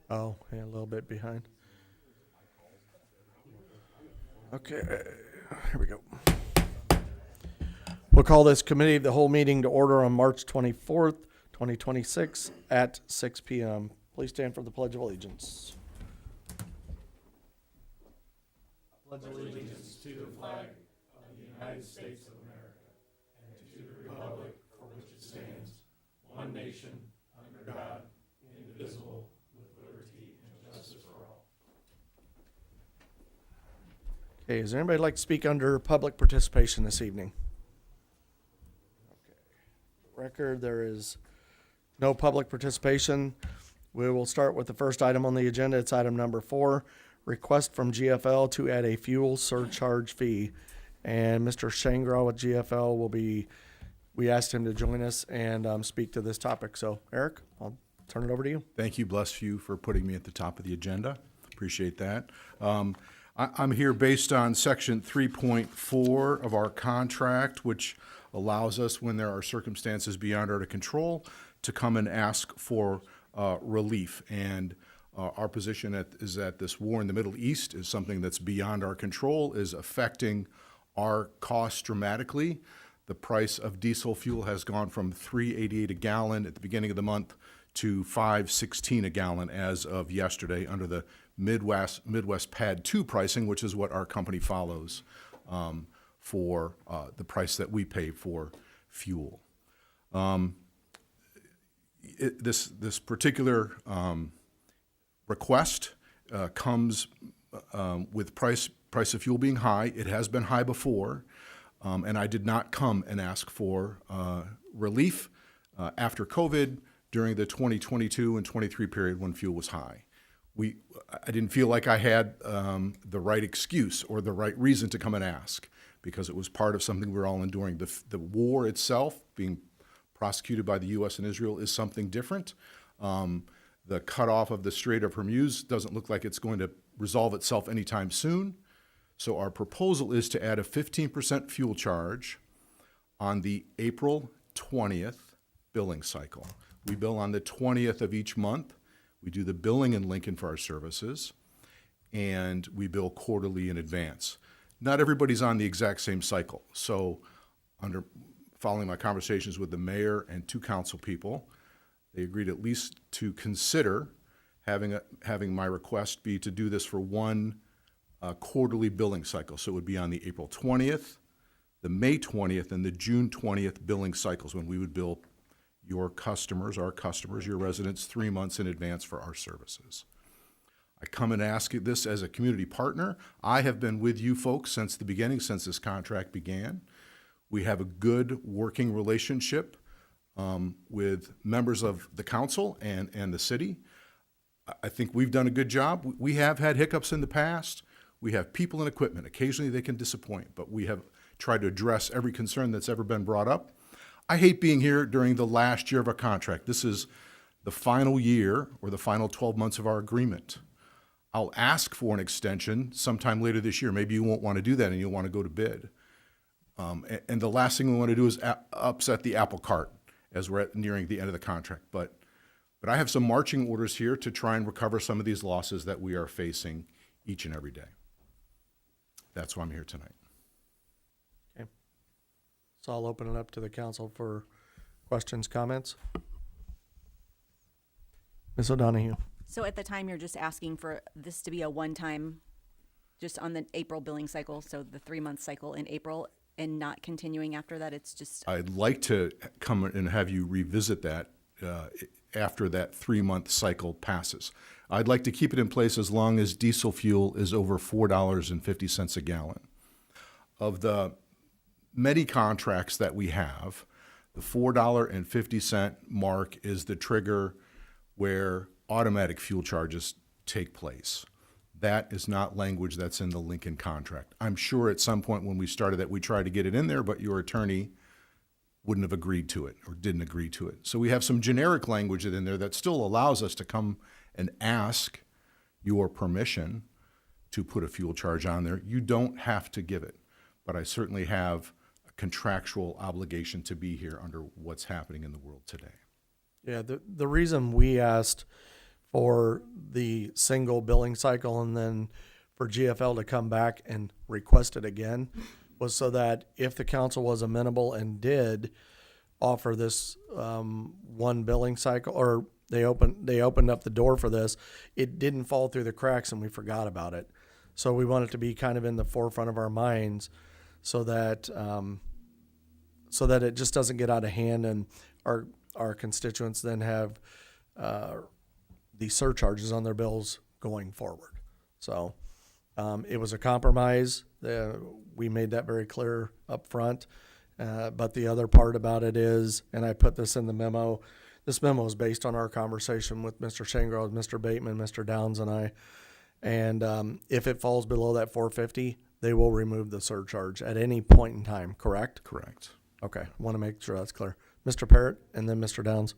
Oh, yeah, a little bit behind. Okay, here we go. We'll call this committee of the whole meeting to order on March 24th, 2026 at 6 p.m. Please stand for the Pledge of Allegiance. Okay, is there anybody like to speak under public participation this evening? Okay. Record, there is no public participation. We will start with the first item on the agenda. It's item number 4, request from GFL to add a fuel surcharge fee. And Mr. Shangraw with GFL we asked him to join us and speak to this topic. So, Eric, I'll turn it over to you. Thank you, bless you, for putting me at the top of the agenda. Appreciate that. I'm here based on Section 3.4 of our contract, which allows us, when there are circumstances beyond our control, to come and ask for relief. And our position is that this war in the Middle East is something that's beyond our control, is affecting our costs dramatically. The price of diesel fuel has gone from $3.88 a gallon at the beginning of the month to $5.16 a gallon as of yesterday under the Midwest PADD 2 pricing, which is what our company follows for the price that we pay for fuel. This particular request comes with price of fuel being high. It has been high before, and I did not come and ask for relief after COVID during the 2022 and 23 period when fuel was high. I didn't feel like I had the right excuse or the right reason to come and ask, because it was part of something we were all enduring. The war itself, being prosecuted by the U.S. and Israel, is something different. The cutoff of the Strait of Hormuz doesn't look like it's going to resolve itself anytime soon. So our proposal is to add a 15% fuel charge on the April 20th billing cycle. We bill on the 20th of each month. We do the billing in Lincoln for our services, and we bill quarterly in advance. Not everybody's on the exact same cycle. So following my conversations with the mayor and 2 council people, they agreed at least to consider having my request be to do this for one quarterly billing cycle. So it would be on the April 20th, the May 20th, and the June 20th billing cycles, when we would bill our customers, your residents, 3 months in advance for our services. I come and ask you this as a community partner. I have been with you folks since the beginning, since this contract began. We have a good working relationship with members of the council and the city. I think we've done a good job. We have had hiccups in the past. We have people and equipment. Occasionally they can disappoint, but we have tried to address every concern that's ever been brought up. I hate being here during the last year of our contract. This is the final year or the final 12 months of our agreement. I'll ask for an extension sometime later this year. Maybe you won't want to do that and you'll want to go to bid. And the last thing we want to do is upset the apple cart as we're nearing the end of the contract. But I have some marching orders here to try and recover some of these losses that we are facing each and every day. That's why I'm here tonight. Okay. So I'll open it up to the council for questions, comments. Ms. O'Donohue. So at the time, you're just asking for this to be a one-time, just on the April billing cycle, so the 3-month cycle in April, and not continuing after that? It's just... I'd like to come and have you revisit that after that 3-month cycle passes. I'd like to keep it in place as long as diesel fuel is over $4.50 a gallon. Of the many contracts that we have, the $4.50 mark is the trigger where automatic fuel charges take place. That is not language that's in the Lincoln contract. I'm sure at some point when we started that we tried to get it in there, but your attorney wouldn't have agreed to it or didn't agree to it. So we have some generic language in there that still allows us to come and ask your permission to put a fuel charge on there. You don't have to give it, but I certainly have a contractual obligation to be here under what's happening in the world today. Yeah, the reason we asked for the single billing cycle and then for GFL to come back and request it again was so that if the council was amenable and did offer this one billing cycle, or they opened up the door for this, it didn't fall through the cracks and we forgot about it. So we want it to be kind of in the forefront of our minds so that it just doesn't get out of hand and our constituents then have the surcharges on their bills going forward. So it was a compromise. We made that very clear up front. But the other part about it is, and I put this in the memo, this memo is based on our conversation with Mr. Shangrove, Mr. Bateman, Mr. Downs, and I. And if it falls below that 450, they will remove the surcharge at any point in time, correct? Correct. Okay, want to make sure that's clear. Mr. Parrott and then Mr. Downs.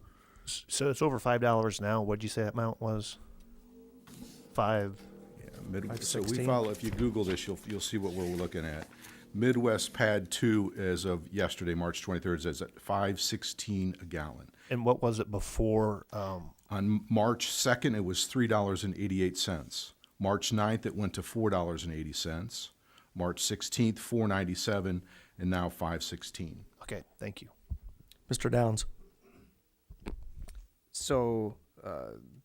So it's over $5 now. What'd you say that amount was? $5. Yeah, so we 5.16. follow, if you Google this, you'll see what we're looking at. Midwest Pad 2 as of yesterday, March 23rd, is at $5.16 a gallon. And what was it before? On March 2nd, it was $3.88. March 9th, it went to $4.80. March 16th, $4.97, and now $5.16. Okay, thank you. Mr. Downs. So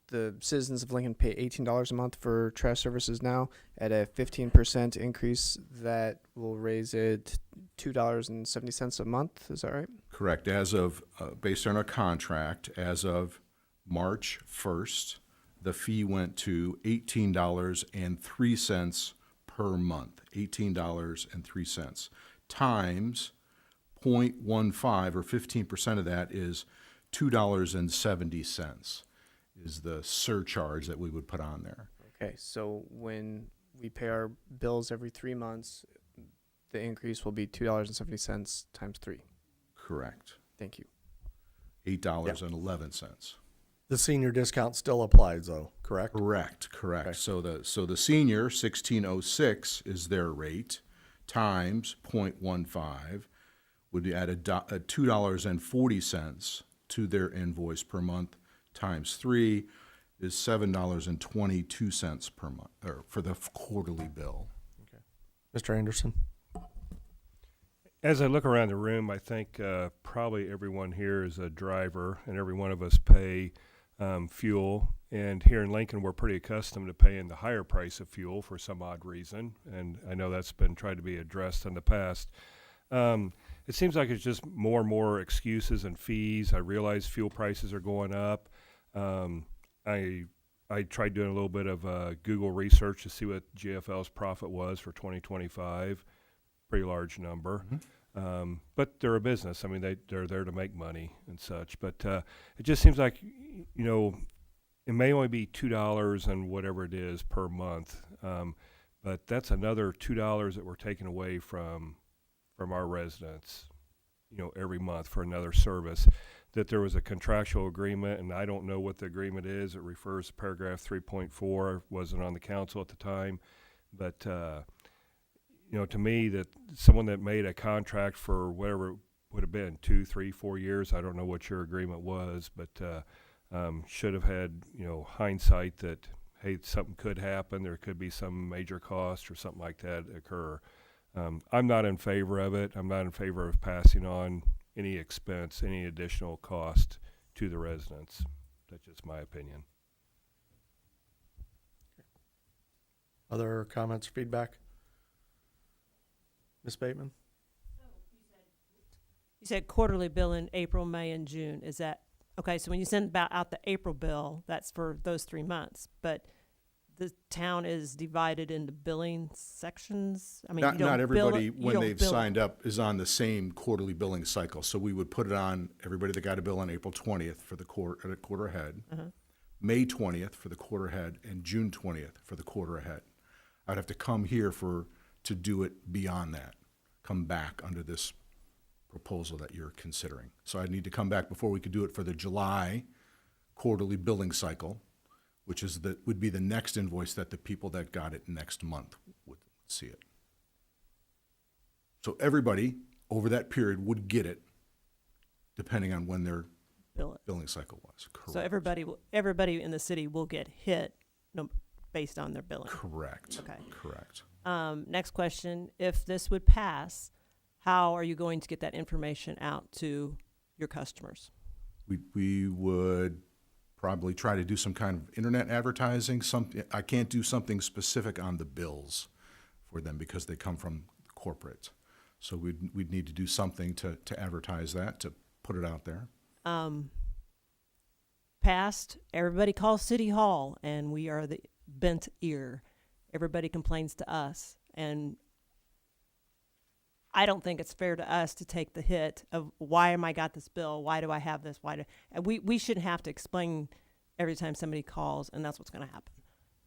the citizens of Lincoln pay $18 a month for trash services now. At a 15% increase, that will raise it $2.70 a month. Is that right? Correct. As of, based on our contract, as of March 1st, the fee went to $18.03 per month. $18.03 times 0.15 or 15% of that is $2.70 is the surcharge that we would put on there. Okay. So when we pay our bills every 3 months, the increase will be $2.70 times 3. Correct. Thank you. $8.11. The senior discount still applies though, correct? Correct. Correct. Okay. So the senior 1606 is their rate times 0.15 would be at $2.40 to their invoice per month times 3 is $7.22 per month, or for the quarterly bill. Mr. Anderson. As I look around the room, I think probably everyone here is a driver, and every one of us pay fuel. And here in Lincoln, we're pretty accustomed to paying the higher price of fuel for some odd reason, and I know that's been tried to be addressed in the past. It seems like it's just more and more excuses and fees. I realize fuel prices are going up. I tried doing a little bit of Google research to see what GFL's profit was for 2025. Pretty large number. Mm-hmm. But they're a business. I mean, they're there to make money and such. But it just seems like, it may only be $2 and whatever it is per month. But that's another $2 that we're taking away from our residents, every month for another service. That there was a contractual agreement, and I don't know what the agreement is. It refers to paragraph 3.4. Wasn't on the council at the time. But, to me, that someone that made a contract for whatever it would have been, 2, 3, 4 years, I don't know what your agreement was, but should have had, hindsight that, hey, something could happen. There could be some major cost or something like that occur. I'm not in favor of it. I'm not in favor of passing on any expense, any additional cost to the residents. That's just my opinion. Other comments or feedback? Ms. Bateman? You said quarterly bill in April, May, and June. Is that okay? So when you send out the April bill, that's for those 3 months. But the town is divided into billing sections. I mean, Not everybody, when they've bill signed up, is on the same quarterly billing cycle. So we would put it on everybody that got a bill on April 20th for the quarter ahead, May 20th for the quarter ahead, and June 20th for the quarter ahead. I'd have to come here to do it beyond that, come back under this proposal that you're considering. So I'd need to come back before we could do it for the July quarterly billing cycle, which would be the next invoice that the people that got it next month would see it. So everybody over that period would get it, depending on when their billing cycle was. Correct. So everybody in the city will get hit, no, based on their billing. Correct. Okay. Correct. Next question, if this would pass, how are you going to get that information out to your customers? We would probably try to do some kind of internet advertising. I can't do something specific on the bills for them because they come from corporate. So we'd need to do something to advertise that, to put it out there. Passed, everybody calls City Hall, and we are the bent ear. Everybody complains to us, and I don't think it's fair to us to take the hit of why am I got this bill? Why do I have this? And we shouldn't have to explain every time somebody calls, and that's what's going to happen.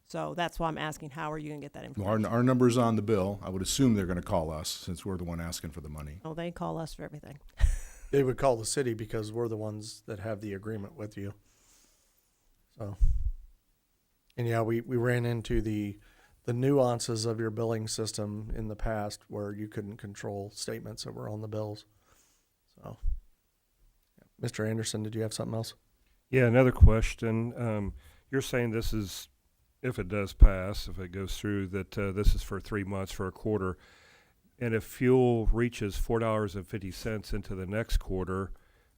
So that's why I'm asking, how are you going to get that information? Our number's on the bill. I would assume they're going to call us since we're the one asking for the money. Oh, they call us for everything. They would call the city because we're the ones that have the agreement with you. So, and yeah, we ran into the nuances of your billing system in the past where you couldn't control statements that were on the bills. So, yeah. Mr. Anderson, did you have something else? Yeah, another question. You're saying this is, if it does pass, if it goes through, that this is for 3 months, for a quarter. And if fuel reaches $4.50 into the next quarter,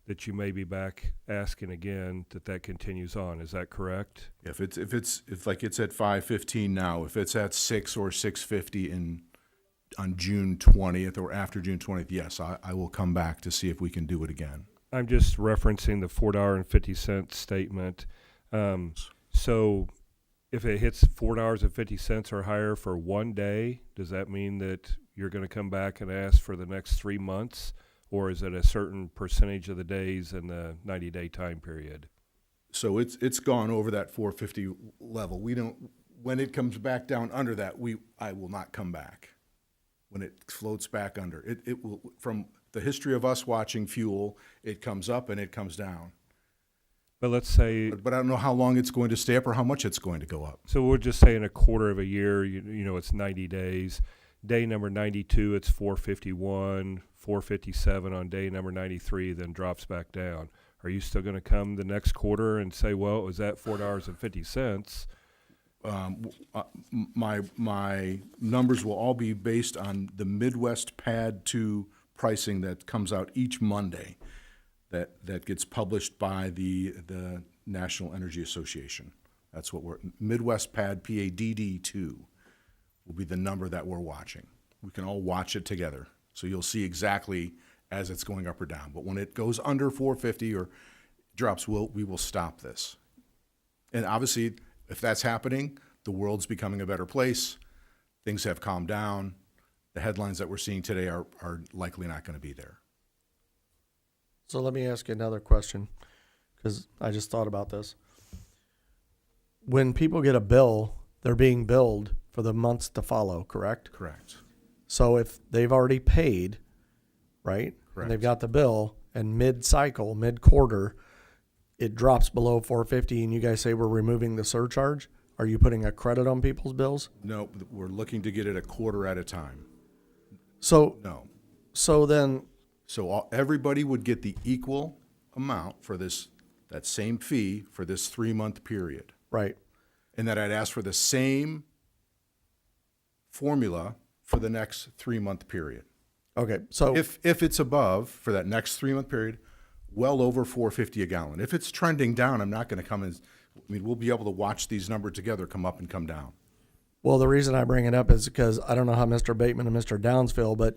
that you may be back asking again that continues on. Is that correct? If it's like it's at 5.15 now, if it's at 6 or 6.50 on June 20th or after June 20th, yes, I will come back to see if we can do it again. I'm just referencing the $4.50 statement. So if it hits $4.50 or higher for one day, does that mean that you're going to come back and ask for the next 3 months? Or is it a certain percentage of the days in the 90-day time period? So it's gone over that 450 level. When it comes back down under that, I will not come back. When it floats back under, it will, from the history of us watching fuel, it comes up and it comes down. But let's say, But I don't know how long it's going to stay up or how much it's going to go up. so we're just saying a quarter of a year, you know, it's 90 days. Day number 92, it's 451, 457 on day number 93, then drops back down. Are you still going to come the next quarter and say, well, it was at $4.50? My numbers will all be based on the Midwest Pad 2 pricing that comes out each Monday, that gets published by the National Energy Association. That's what Midwest Pad, PADD 2 will be the number that we're watching. We can all watch it together. So you'll see exactly as it's going up or down. But when it goes under 450 or drops, we will stop this. And obviously, if that's happening, the world's becoming a better place. Things have calmed down. The headlines that we're seeing today are likely not going to be there. So let me ask you another question, because I just thought about this. When people get a bill, they're being billed for the months to follow, correct? Correct. So if they've already paid, right? Correct. And they've got the bill, and mid-cycle, mid-quarter, it drops below 450, and you guys say we're removing the surcharge, are you putting a credit on people's bills? No, we're looking to get it a quarter at a time. So No. then, So everybody would get the equal amount for that same fee for this 3-month period. right, And that I'd ask for the same formula for the next 3-month period. okay, so If it's above for that next 3-month period, well over $4.50 a gallon. If it's trending down, I'm not going to come in. I mean, we'll be able to watch these numbers together come up and come down. well, the reason I bring it up is because I don't know how Mr. Bateman and Mr. Downs feel, but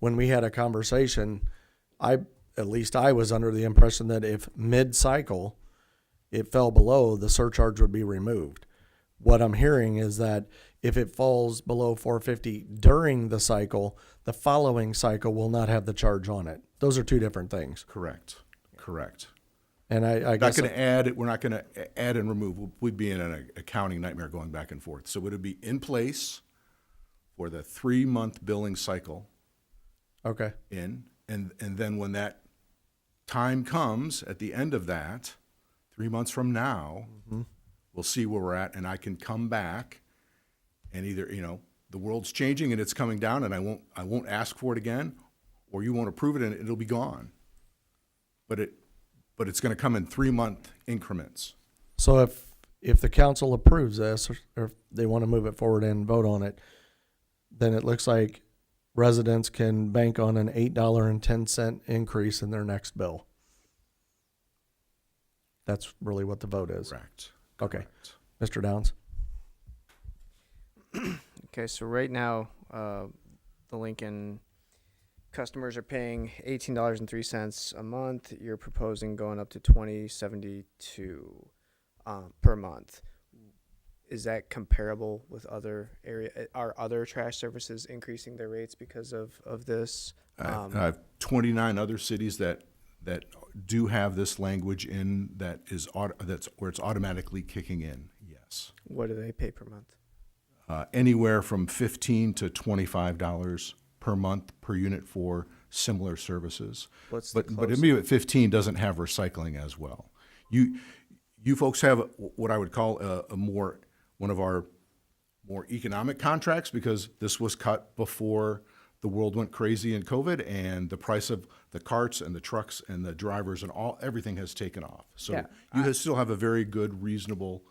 when we had a conversation, at least I was under the impression that if mid-cycle it fell below, the surcharge would be removed. What I'm hearing is that if it falls below 450 during the cycle, the following cycle will not have the charge on it. Those are two different things. Correct. And I Not guess going to add. We're not going to add and remove. We'd be in an accounting nightmare going back and forth. So it would be in place for the 3-month billing cycle. okay. And then when that time comes at the end of that, 3 months from now, we'll see where we're at, and I can come back and either, the world's changing and it's coming down, and I won't ask for it again, or you won't approve it and it'll be gone. But but it's going to come in 3-month increments. So if the council approves this, or if they want to move it forward and vote on it, then it looks like residents can bank on an $8.10 increase in their next bill. That's really what the vote is. Correct. Okay. Correct. Mr. Downs? Okay, so right now, the Lincoln customers are paying $18.03 a month. You're proposing going up to $20.72 per month. Is that comparable with other area? Are other trash services increasing their rates because of this? I have 29 other cities that do have this language in that's where it's automatically kicking in. Yes, What do they pay per month? anywhere from $15 to $25 per month per unit for similar services. What's the But closest? MU at 15 doesn't have recycling as well. You folks have what I would call one of our more economic contracts, because this was cut before the world went crazy in COVID, and the price of the carts and the trucks and the drivers and everything has taken off. So Yeah, you still have a very good, reasonable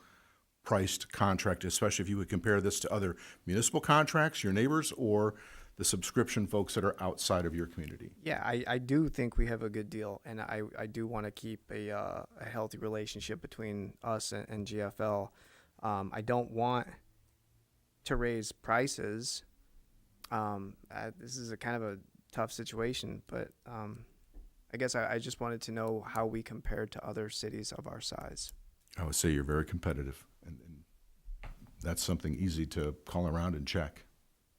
priced contract, especially if you would compare this to other municipal contracts, your neighbors, or the subscription folks that are outside of your community. Yeah, I do think we have a good deal, and I do want to keep a healthy relationship between us and GFL. I don't want to raise prices. This is a kind of a tough situation, but I guess I just wanted to know how we compared to other cities of our size. I would say you're very competitive, and that's something easy to call around and check.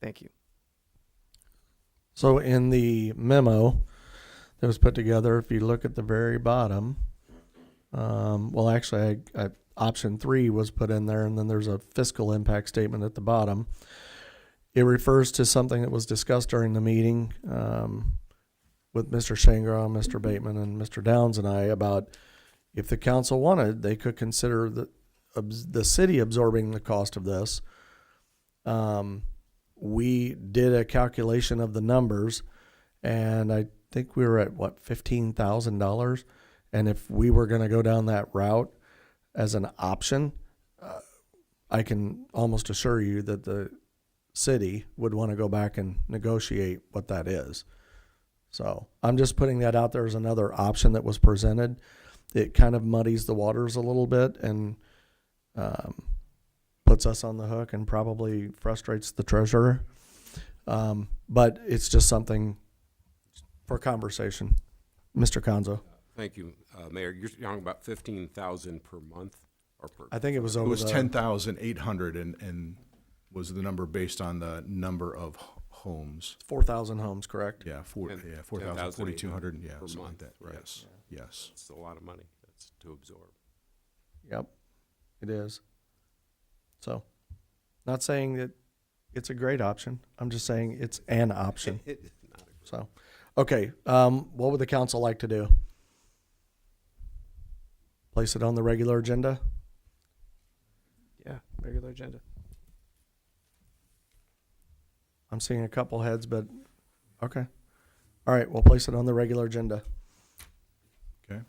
Thank you. So in the memo that was put together, if you look at the very bottom, actually, option 3 was put in there, and then there's a fiscal impact statement at the bottom. It refers to something that was discussed during the meeting with Mr. Shangra, Mr. Bateman, and Mr. Downs and I about if the council wanted, they could consider the city absorbing the cost of this. We did a calculation of the numbers, and I think we were at $15,000. And if we were going to go down that route as an option, I can almost assure you that the city would want to go back and negotiate what that is. So I'm just putting that out there as another option that was presented. It kind of muddies the waters a little bit and puts us on the hook and probably frustrates the treasurer. But it's just something for conversation. Mr. Conzo. Thank you, Mayor. You're talking about 15,000 per month or per? I think it was It over was the 10,800 and was the number based on the number of homes. 4,000 homes, correct? Yeah, 10,000, 4,400, yeah, per something like month, that. right. Yes, yes. It's a lot of money. That's to absorb. Yep, it is. So, not saying that it's a great option. I'm just saying it's an option. Not a- So, okay, what would the council like to do? Place it on the regular agenda? Yeah, regular agenda. I'm seeing a couple heads, but okay. All right, we'll place it on the regular agenda. Okay,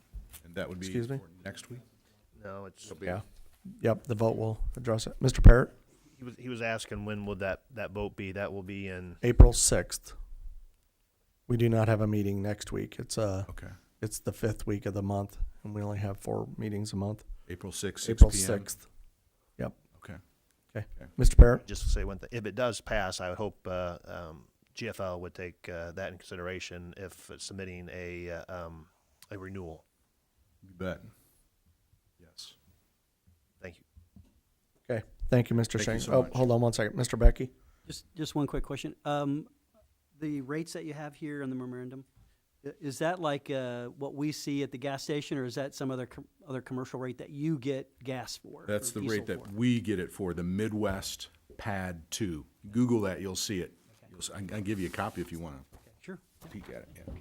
and that would be Excuse me? for next week? No, it's, It'll be- Yeah. Yep, the vote will address it. Mr. Parrott, he was asking when would that vote be? That will be in, April 6th. We do not have a meeting next week. It's Okay, the 5th week of the month, and we only have 4 meetings a month. April 6th, 6 April p.m.? 6th. Yep. Okay. Okay. Mr. Parrott? just to say one thing, if it does pass, I would hope GFL would take that in consideration if submitting a renewal. You bet. Yes. Thank you. Okay. Thank you, Mr. Thank you Shank. so Oh, much. hold on one second. Mr. Becky? Just one quick question. The rates that you have here in the memorandum, is that like what we see at the gas station, or is that some other commercial rate that you get gas for? That's or the diesel rate that for? we get it for, the Midwest Pad 2. Google that, you'll see it. I can give you a copy if you want to Sure. peek at it, yeah.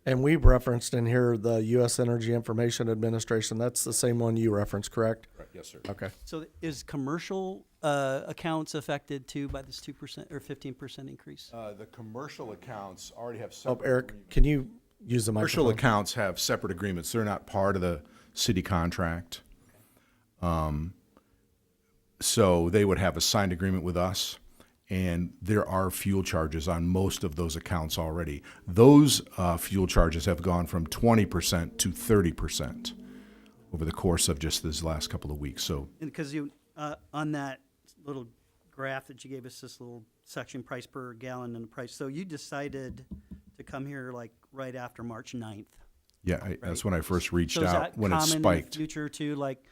And we've referenced in here the U.S. Energy Information Administration. That's the same one you referenced, correct? Right, yes, sir. Okay. So is commercial accounts affected too by this 2% or 15% increase? The commercial accounts already have Oh, separate. Eric, can you use the Commercial microphone? accounts have separate agreements. They're not part of the city contract. So they would have a signed agreement with us, and there are fuel charges on most of those accounts already. Those fuel charges have gone from 20% to 30% over the course of just this last couple of weeks. So Because you, on that little graph that you gave us, this little section, price per gallon and the price, so you decided to come here like right after March 9th. yeah, that's when I first reached So is out, that when it common in the spiked. future too? Like,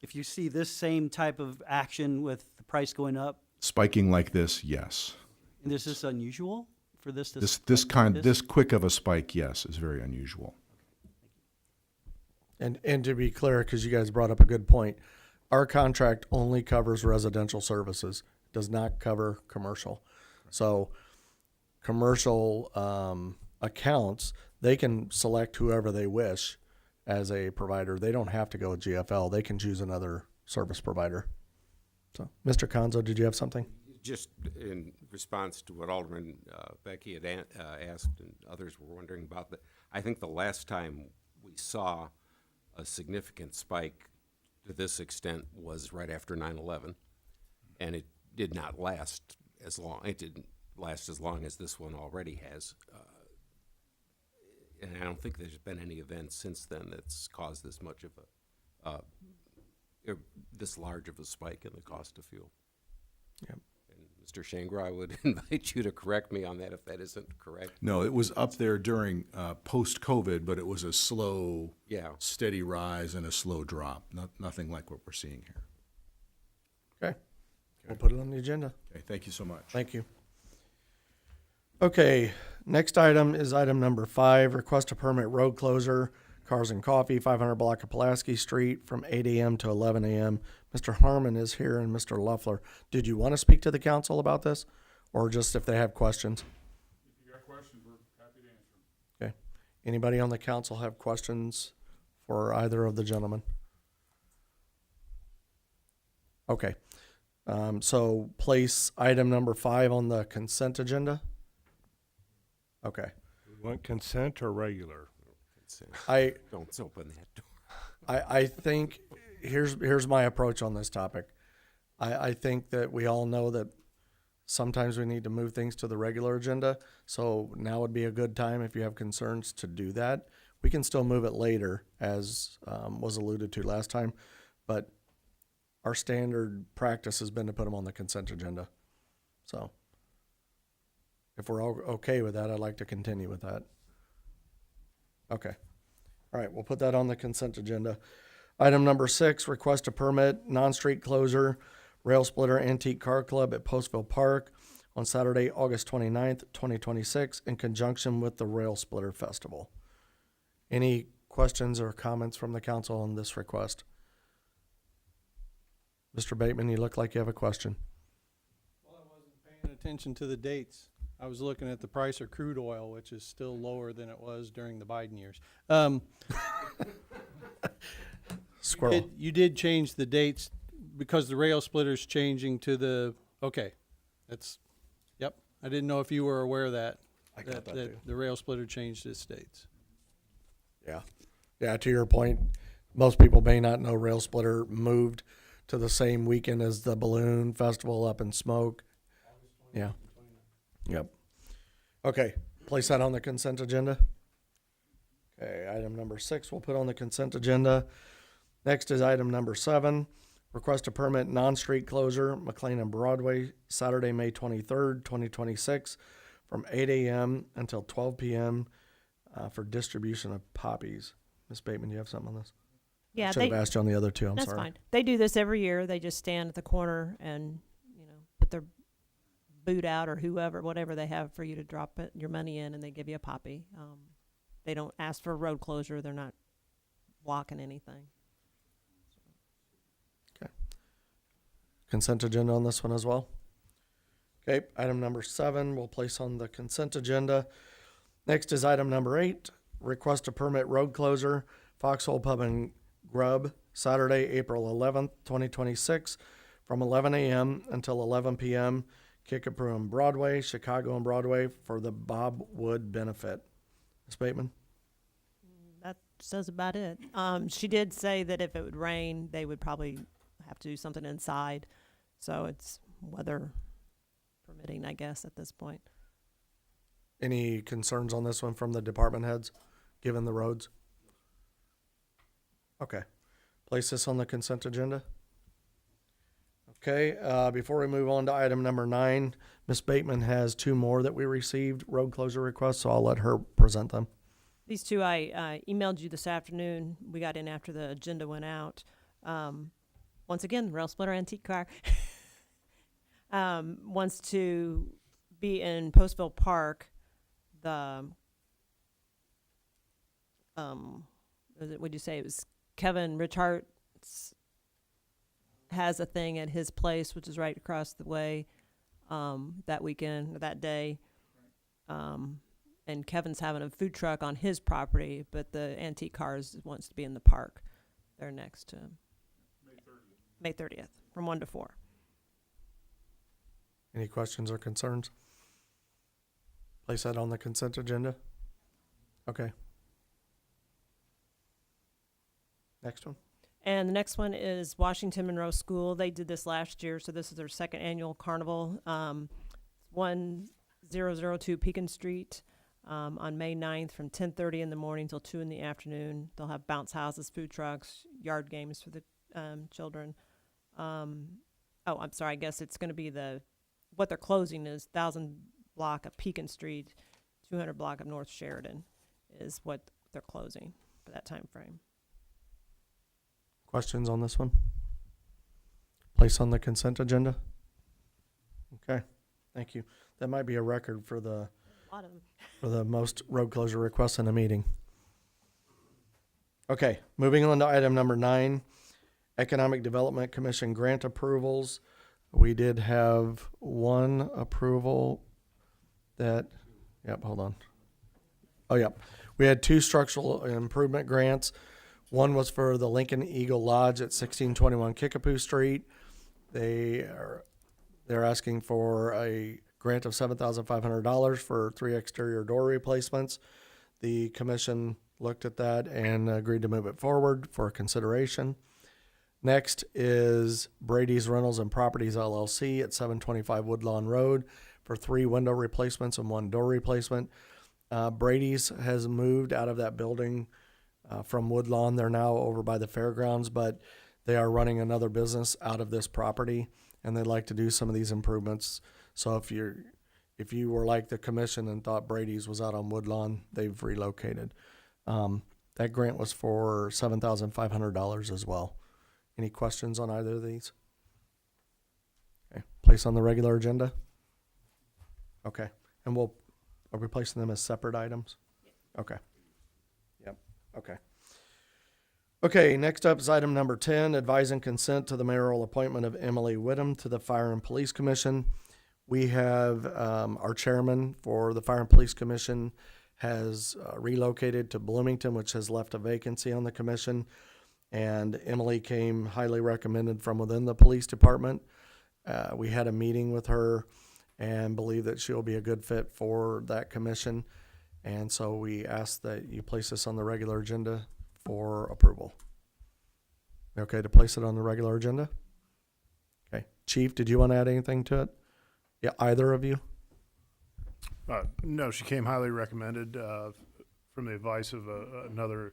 if you see this same type of action with the price going up, Spiking like this, yes. and is this unusual for this to? This spike like kind, this quick of a spike, yes, is very unusual. And to be clear, because you guys brought up a good point, our contract only covers residential services, does not cover commercial. So commercial accounts, they can select whoever they wish as a provider. They don't have to go with GFL. They can choose another service provider. So, Mr. Conzo, did you have something? Just in response to what Alderman Becky had asked and others were wondering about, I think the last time we saw a significant spike to this extent was right after 9/11, and it did not last as long. It didn't last as long as this one already has. And I don't think there's been any event since then that's caused this much of this large of a spike in the cost of fuel. Yep. And Mr. Shangri, I would invite you to correct me on that if that isn't correct. No, it was up there during post-COVID, but it was a slow, Yeah. steady rise and a slow drop. Nothing like what we're seeing here. Okay. We'll put it on the agenda. Okay, thank you so much. Thank you. Okay, next item is item number 5, request to permit road closure, Cars and Coffee, 500 block of Pulaski Street from 8 a.m. to 11 a.m. Mr. Harmon is here and Mr. Luffler. Did you want to speak to the council about this, or just if they have questions? If you got questions, we're happy to answer them. Okay. Anybody on the council have questions for either of the gentlemen? Okay. So place item number 5 on the consent agenda? Okay. We want consent or regular? Don't open that door. I think here's my approach on this topic. I think that we all know that sometimes we need to move things to the regular agenda. So now would be a good time if you have concerns to do that. We can still move it later, as was alluded to last time, but our standard practice has been to put them on the consent agenda. So if we're all okay with that, I'd like to continue with that. Okay. All right, we'll put that on the consent agenda. Item number 6, request a permit, non-street closure, Rail Splitter Antique Car Club at Postville Park on Saturday, August 29th, 2026, in conjunction with the Rail Splitter Festival. Any questions or comments from the council on this request? Mr. Bateman, you look like you have a question. Well, I wasn't paying attention to the dates. I was looking at the price of crude oil, which is still lower than it was during the Biden years. Squirrel. You did change the dates because the rail splitter's changing to the, okay, that's, yep. I didn't know if you were aware of that. I got that too. The rail splitter changed its dates. Yeah. Yeah, to your point, most people may not know Rail Splitter moved to the same weekend as the Balloon Festival up in Smoke. Yeah. Yep. Okay, place that on the consent agenda. Okay, item number 6 we'll put on the consent agenda. Next is item number 7, request a permit non-street closure, McLean and Broadway, Saturday, May 23rd, 2026, from 8 a.m. until 12 p.m. For distribution of poppies. Ms. Bateman, do you have something on this? Yeah, Should have asked you on the other two, I'm that's sorry. fine. They do this every year. They just stand at the corner and, put their boot out or whatever they have for you to drop your money in, and they give you a poppy. They don't ask for a road closure. They're not blocking anything. Consent agenda on this one as well. Okay, item number 7 we'll place on the consent agenda. Next is item number 8, request to permit road closure, Foxhole Pub and Grub, Saturday, April 11th, 2026, from 11 a.m. until 11 p.m. Kickapoo and Broadway, Chicago and Broadway for the Bob Wood benefit. Ms. Bateman? That says about it. She did say that if it would rain, they would probably have to do something inside. So it's weather permitting, I guess, at this point. Any concerns on this one from the department heads, given the roads? Okay. Place this on the consent agenda. Okay, before we move on to item number 9, Ms. Bateman has 2 more that we received, road closure requests, so I'll let her present them. These 2 I emailed you this afternoon. We got in after the agenda went out. Once again, Rail Splitter Antique Car wants to be in Postville Park. The what'd you say? It was Kevin Richards has a thing at his place, which is right across the way, that weekend or that day. And Kevin's having a food truck on his property, but the antique cars wants to be in the park. They're next to him. May 30th, from 1 to 4. Any questions or concerns? Place that on the consent agenda. Okay. Next one. And the next one is Washington Monroe School. They did this last year, so this is their 2nd annual carnival. 1002 Pekin Street on May 9th from 10:30 in the morning till 2 in the afternoon. They'll have bounce houses, food trucks, yard games for the children. I'm sorry, I guess it's going to be what they're closing is 1000 block of Pekin Street, 200 block of North Sheridan is what they're closing for that time frame. Questions on this one? Place on the consent agenda. Okay, thank you. That might be a record for the A lot of them. for the most road closure requests in a meeting. Okay, moving on to item number 9, Economic Development Commission grant approvals. We did have 1 approval that, hold on. We had 2 structural improvement grants. One was for the Lincoln Eagle Lodge at 1621 Kickapoo Street. They're asking for a grant of $7,500 for 3 exterior door replacements. The commission looked at that and agreed to move it forward for consideration. Next is Brady's Rentals and Properties LLC at 725 Woodlawn Road for 3 window replacements and 1 door replacement. Brady's has moved out of that building from Woodlawn. They're now over by the fairgrounds, but they are running another business out of this property, and they'd like to do some of these improvements. So if you were like the commission and thought Brady's was out on Woodlawn, they've relocated. That grant was for $7,500 as well. Any questions on either of these? Okay, place on the regular agenda. Okay, and are we placing them as separate items? Okay. Yep. Okay. Okay, next up is item number 10, advise and consent to the mayoral appointment of Emily Whittam to the Fire and Police Commission. We have our chairman for the Fire and Police Commission has relocated to Bloomington, which has left a vacancy on the commission. And Emily came highly recommended from within the police department. We had a meeting with her and believe that she'll be a good fit for that commission. And so we ask that you place this on the regular agenda for approval. Okay to place it on the regular agenda? Okay. Chief, did you want to add anything to it? Yeah, either of you? No, she came highly recommended from the advice of another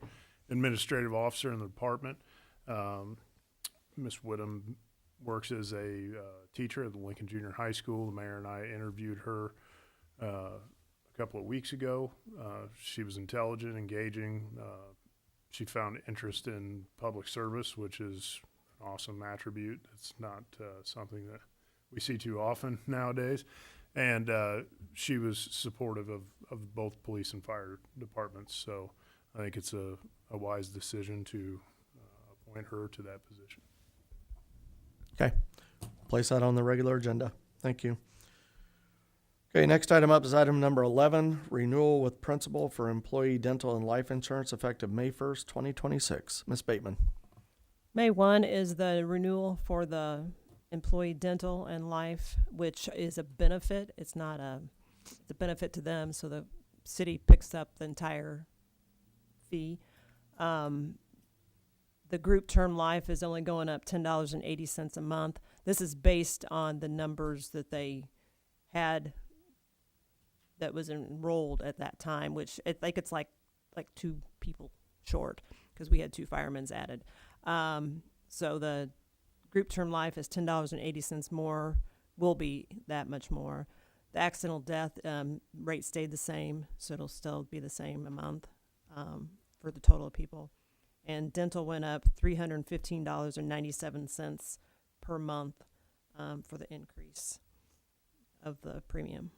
administrative officer in the department. Ms. Whittam works as a teacher at the Lincoln Junior High School. The mayor and I interviewed her a couple of weeks ago. She was intelligent, engaging. She found interest in public service, which is an awesome attribute. It's not something that we see too often nowadays. And she was supportive of both police and fire departments. So I think it's a wise decision to appoint her to that position. Okay. Place that on the regular agenda. Thank you. Okay, next item up is item number 11, renewal with principal for employee dental and life insurance effective May 1st, 2026. Ms. Bateman. May 1 is the renewal for the employee dental and life, which is a benefit. It's not it's a benefit to them, so the city picks up the entire fee. The group term life is only going up $10.80 a month. This is based on the numbers that they had that was enrolled at that time, which it's like 2 people short because we had 2 firemen added. So the group term life is $10.80 more, will be that much more. The accidental death rate stayed the same, so it'll still be the same a month for the total of people. And dental went up $315.97 per month for the increase of the premium.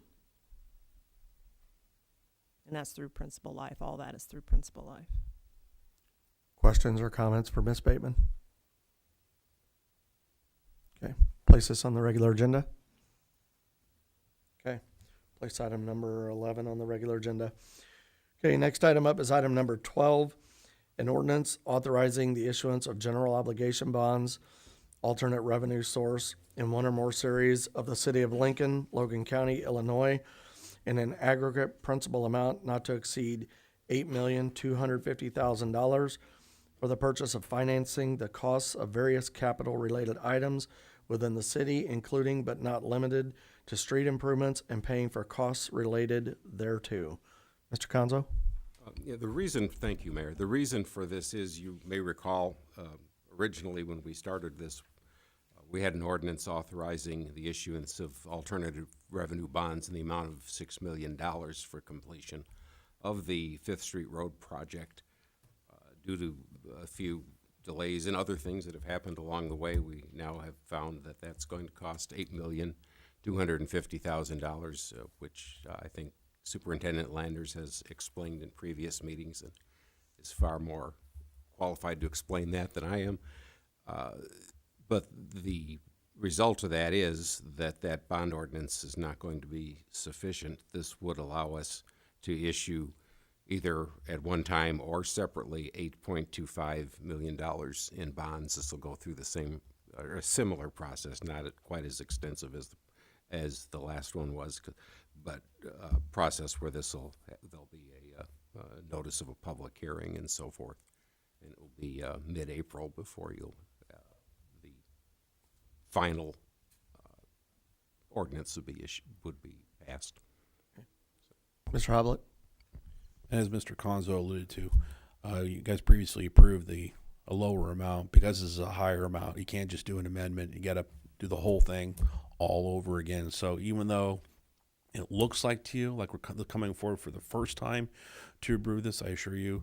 And that's through Principal Life. All that is through Principal Life. Questions or comments for Ms. Bateman? Okay, place this on the regular agenda. Okay, place item number 11 on the regular agenda. Okay, next item up is item number 12, an ordinance authorizing the issuance of general obligation bonds, alternate revenue source in one or more series of the city of Lincoln, Logan County, Illinois, in an aggregate principal amount not to exceed $8,250,000 for the purchase of financing the costs of various capital-related items within the city, including but not limited to street improvements and paying for costs related thereto. Mr. Conzo? Thank you, Mayor. The reason for this is, you may recall, originally when we started this, we had an ordinance authorizing the issuance of alternative revenue bonds in the amount of $6 million for completion of the Fifth Street Road project. Due to a few delays and other things that have happened along the way, we now have found that that's going to cost $8,250,000, which I think Superintendent Landers has explained in previous meetings and is far more qualified to explain that than I am. But the result of that is that that bond ordinance is not going to be sufficient. This would allow us to issue either at one time or separately $8.25 million in bonds. This will go through the same or a similar process, not quite as extensive as the last one was, but a process where there'll be a notice of a public hearing and so forth, and it will be mid-April before the final ordinance would be passed. Mr. Hoblet? As Mr. Conzo alluded to, you guys previously approved a lower amount. Because this is a higher amount, you can't just do an amendment. You got to do the whole thing all over again. So even though it looks like to you like we're coming forward for the first time to approve this, I assure you,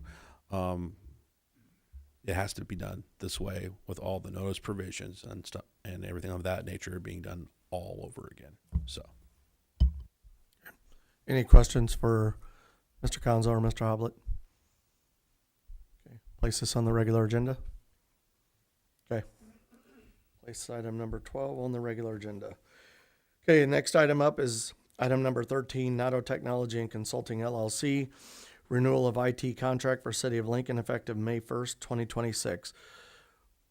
it has to be done this way with all the notice provisions and stuff and everything of that nature being done all over again. So, Any questions for Mr. Conzo or Mr. Hoblet? Okay, place this on the regular agenda. Okay. Place item number 12 on the regular agenda. Okay, next item up is item number 13, Nato Technology and Consulting LLC, renewal of IT contract for City of Lincoln effective May 1st, 2026.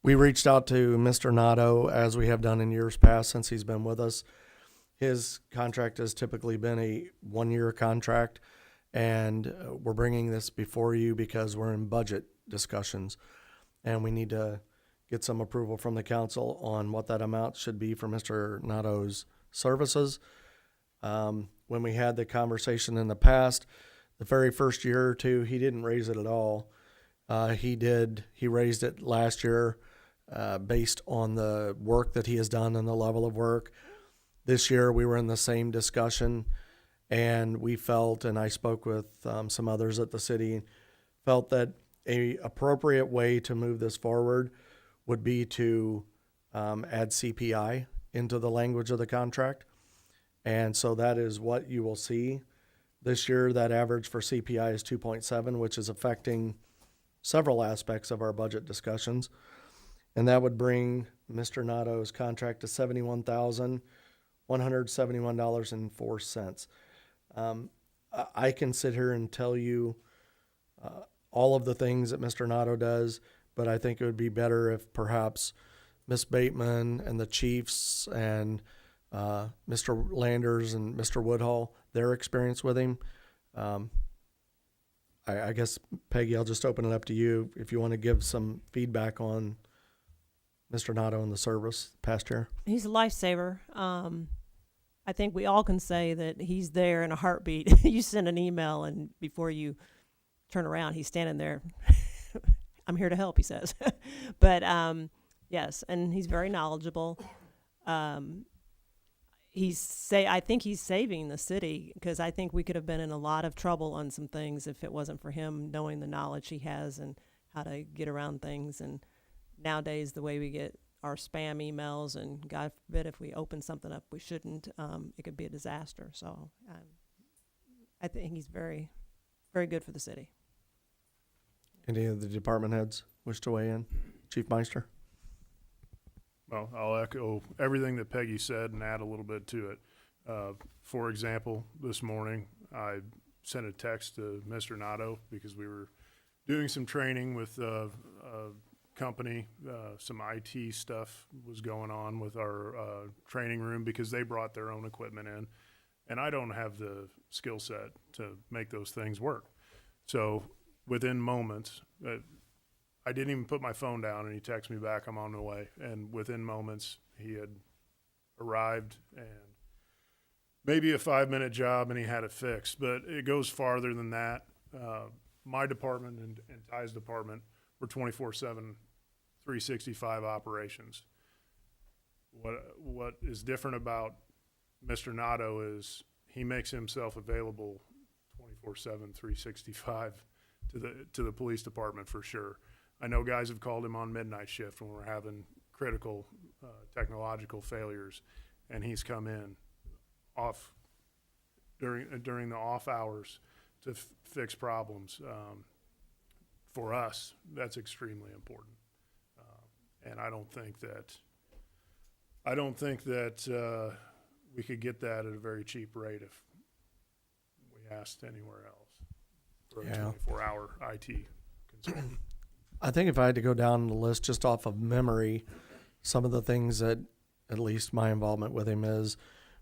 We reached out to Mr. Nato, as we have done in years past since he's been with us. His contract has typically been a one-year contract, and we're bringing this before you because we're in budget discussions, and we need to get some approval from the council on what that amount should be for Mr. Nato's services. When we had the conversation in the past, the very first year or two, he didn't raise it at all. He raised it last year based on the work that he has done and the level of work. This year, we were in the same discussion, and we felt, and I spoke with some others at the city, felt that a appropriate way to move this forward would be to add CPI into the language of the contract. And so that is what you will see. This year, that average for CPI is 2.7, which is affecting several aspects of our budget discussions. And that would bring Mr. Nato's contract to $71,192 $171.04. I can sit here and tell you all of the things that Mr. Nato does, but I think it would be better if perhaps Miss Bateman and the chiefs and Mr. Landers and Mr. Woodhull, their experience with him. I guess, Peggy, I'll just open it up to you if you want to give some feedback on Mr. Nato and the service past year. He's a lifesaver. I think we all can say that he's there in a heartbeat. You send an email, and before you turn around, he's standing there. I'm here to help, he says. But yes, and he's very knowledgeable. I think he's saving the city, because I think we could have been in a lot of trouble on some things if it wasn't for him knowing the knowledge he has and how to get around things. And nowadays, the way we get our spam emails, and God forbid if we open something up we shouldn't, it could be a disaster. So I think he's very, very good for the city. Any of the department heads wish to weigh in? Chief Meister? Well, I'll echo everything that Peggy said and add a little bit to it. For example, this morning I sent a text to Mr. Nato because we were doing some training with a company. Some IT stuff was going on with our training room because they brought their own equipment in, and I don't have the skill set to make those things work. So within moments, I didn't even put my phone down, and he texted me back, I'm on my way. And within moments, he had arrived, and maybe a 5-minute job, and he had it fixed. But it goes farther than that. My department and Ty's department were 24/7, 365 operations. What is different about Mr. Nato is he makes himself available 24/7, 365 to the police department for sure. I know guys have called him on midnight shift when we're having critical technological failures, and he's come in off during the off hours to fix problems. For us, that's extremely important, and I don't think that we could get that at a very cheap rate if we asked anywhere else for a 24-hour IT consultant. I think if I had to go down the list just off of memory, some of the things that at least my involvement with him is,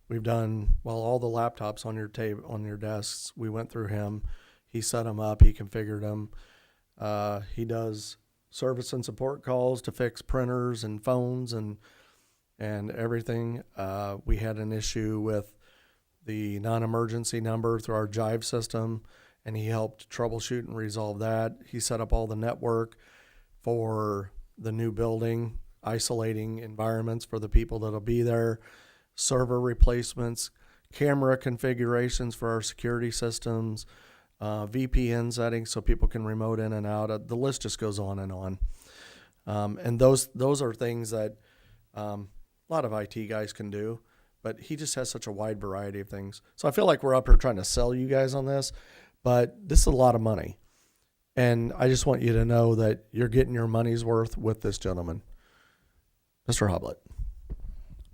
we've done, all the laptops on your table, on your desks, we went through him. He set them up, he configured them. He does service and support calls to fix printers and phones and everything. We had an issue with the non-emergency number through our Jive system, and he helped troubleshoot and resolve that. He set up all the network for the new building, isolating environments for the people that'll be there, server replacements, camera configurations for our security systems, VPN settings so people can remote in and out. The list just goes on and on. And those are things that a lot of IT guys can do, but he just has such a wide variety of things. So I feel like we're up here trying to sell you guys on this, but this is a lot of money. And I just want you to know that you're getting your money's worth with this gentleman. Mr. Hoblet.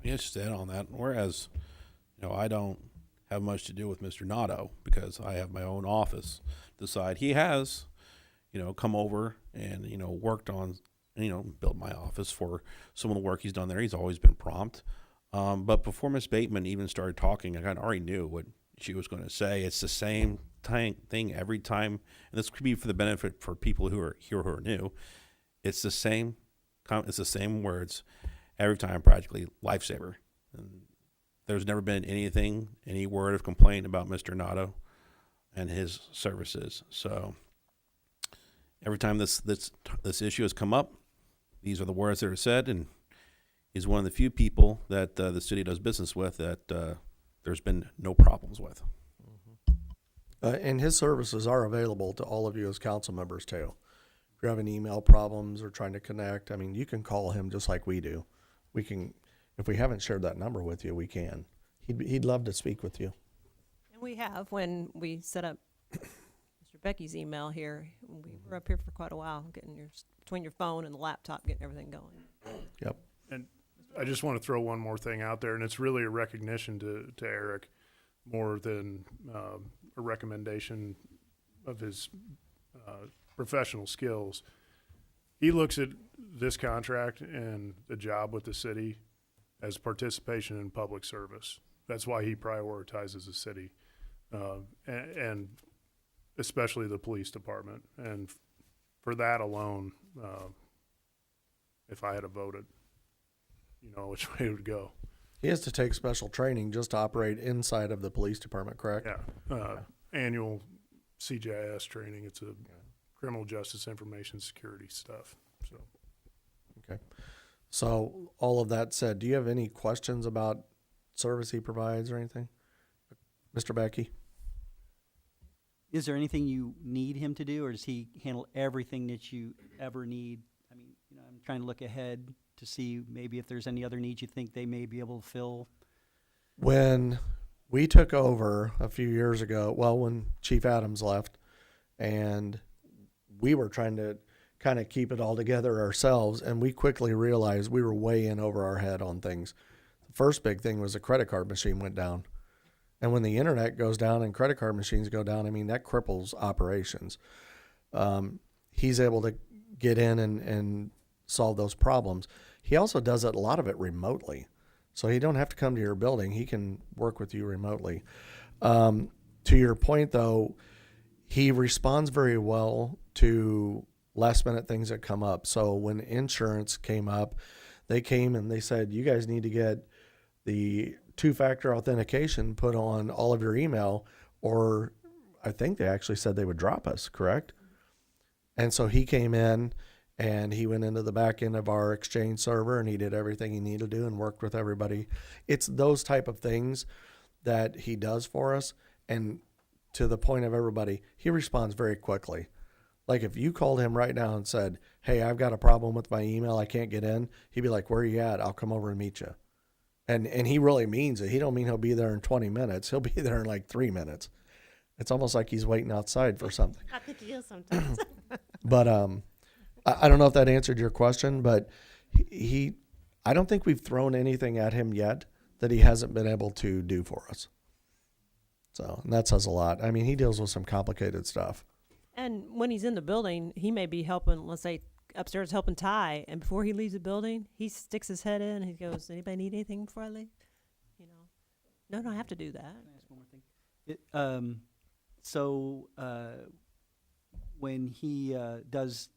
Yeah, just to add on that. Whereas, I don't have much to do with Mr. Nato because I have my own office to decide. He has, come over and, worked on, built my office for some of the work he's done there. He's always been prompt. But before Miss Bateman even started talking, I kind of already knew what she was going to say. It's the same thing every time. And this could be for the benefit for people who are here who are new. It's the same words every time, practically. Lifesaver. And there's never been any word of complaint about Mr. Nato and his services. So every time this issue has come up, these are the words that are said, and he's one of the few people that the city does business with that there's been no problems with. And his services are available to all of you as council members too. If you're having email problems or trying to connect, you can call him just like we do. We can, if we haven't shared that number with you, we can. He'd love to speak with you. And we have, when we set up Mr. Becky's email here, we were up here for quite a while, getting between your phone and the laptop, getting everything going. Yep. And I just want to throw one more thing out there, and it's really a recognition to Eric more than a recommendation of his professional skills. He looks at this contract and the job with the city as participation in public service. That's why he prioritizes the city, and especially the police department. And for that alone, if I had to vote it, you know which way it would go. He has to take special training just to operate inside of the police department, correct? Yeah, annual CJIS training. It's a criminal justice information security stuff. So Okay. So all of that said, do you have any questions about service he provides or anything? Mr. Becky? Is there anything you need him to do, or does he handle everything that you ever need? I mean, you know, I'm trying to look ahead to see maybe if there's any other needs you think they may be able to fill. When we took over a few years ago, well, when Chief Adams left, and we were trying to kind of keep it all together ourselves, and we quickly realized we were way in over our head on things. The first big thing was the credit card machine went down. And when the internet goes down and credit card machines go down, I mean, that cripples operations. He's able to get in and solve those problems. He also does a lot of it remotely. So he don't have to come to your building. He can work with you remotely. To your point, though, he responds very well to last minute things that come up. So when insurance came up, they came and they said, you guys need to get the two-factor authentication put on all of your email, or I think they actually said they would drop us, correct? And so he came in and he went into the back end of our Exchange server and he did everything he needed to do and worked with everybody. It's those type of things that he does for us. And to the point of everybody, he responds very quickly. Like if you called him right now and said, hey, I've got a problem with my email, I can't get in, he'd be like, where are you at? I'll come over and meet you. And he really means it. He don't mean he'll be there in 20 minutes. He'll be there in like 3 minutes. It's almost like he's waiting outside for something. I think he is sometimes. But I don't know if that answered your question, but I don't think we've thrown anything at him yet that he hasn't been able to do for us. So, and that says a lot. I mean, he deals with some complicated stuff. And when he's in the building, he may be helping, let's say, upstairs helping Ty, and before he leaves the building, he sticks his head in and he goes, anybody need anything before I leave? You know, no, I have to do that. Can I ask one more thing? When he does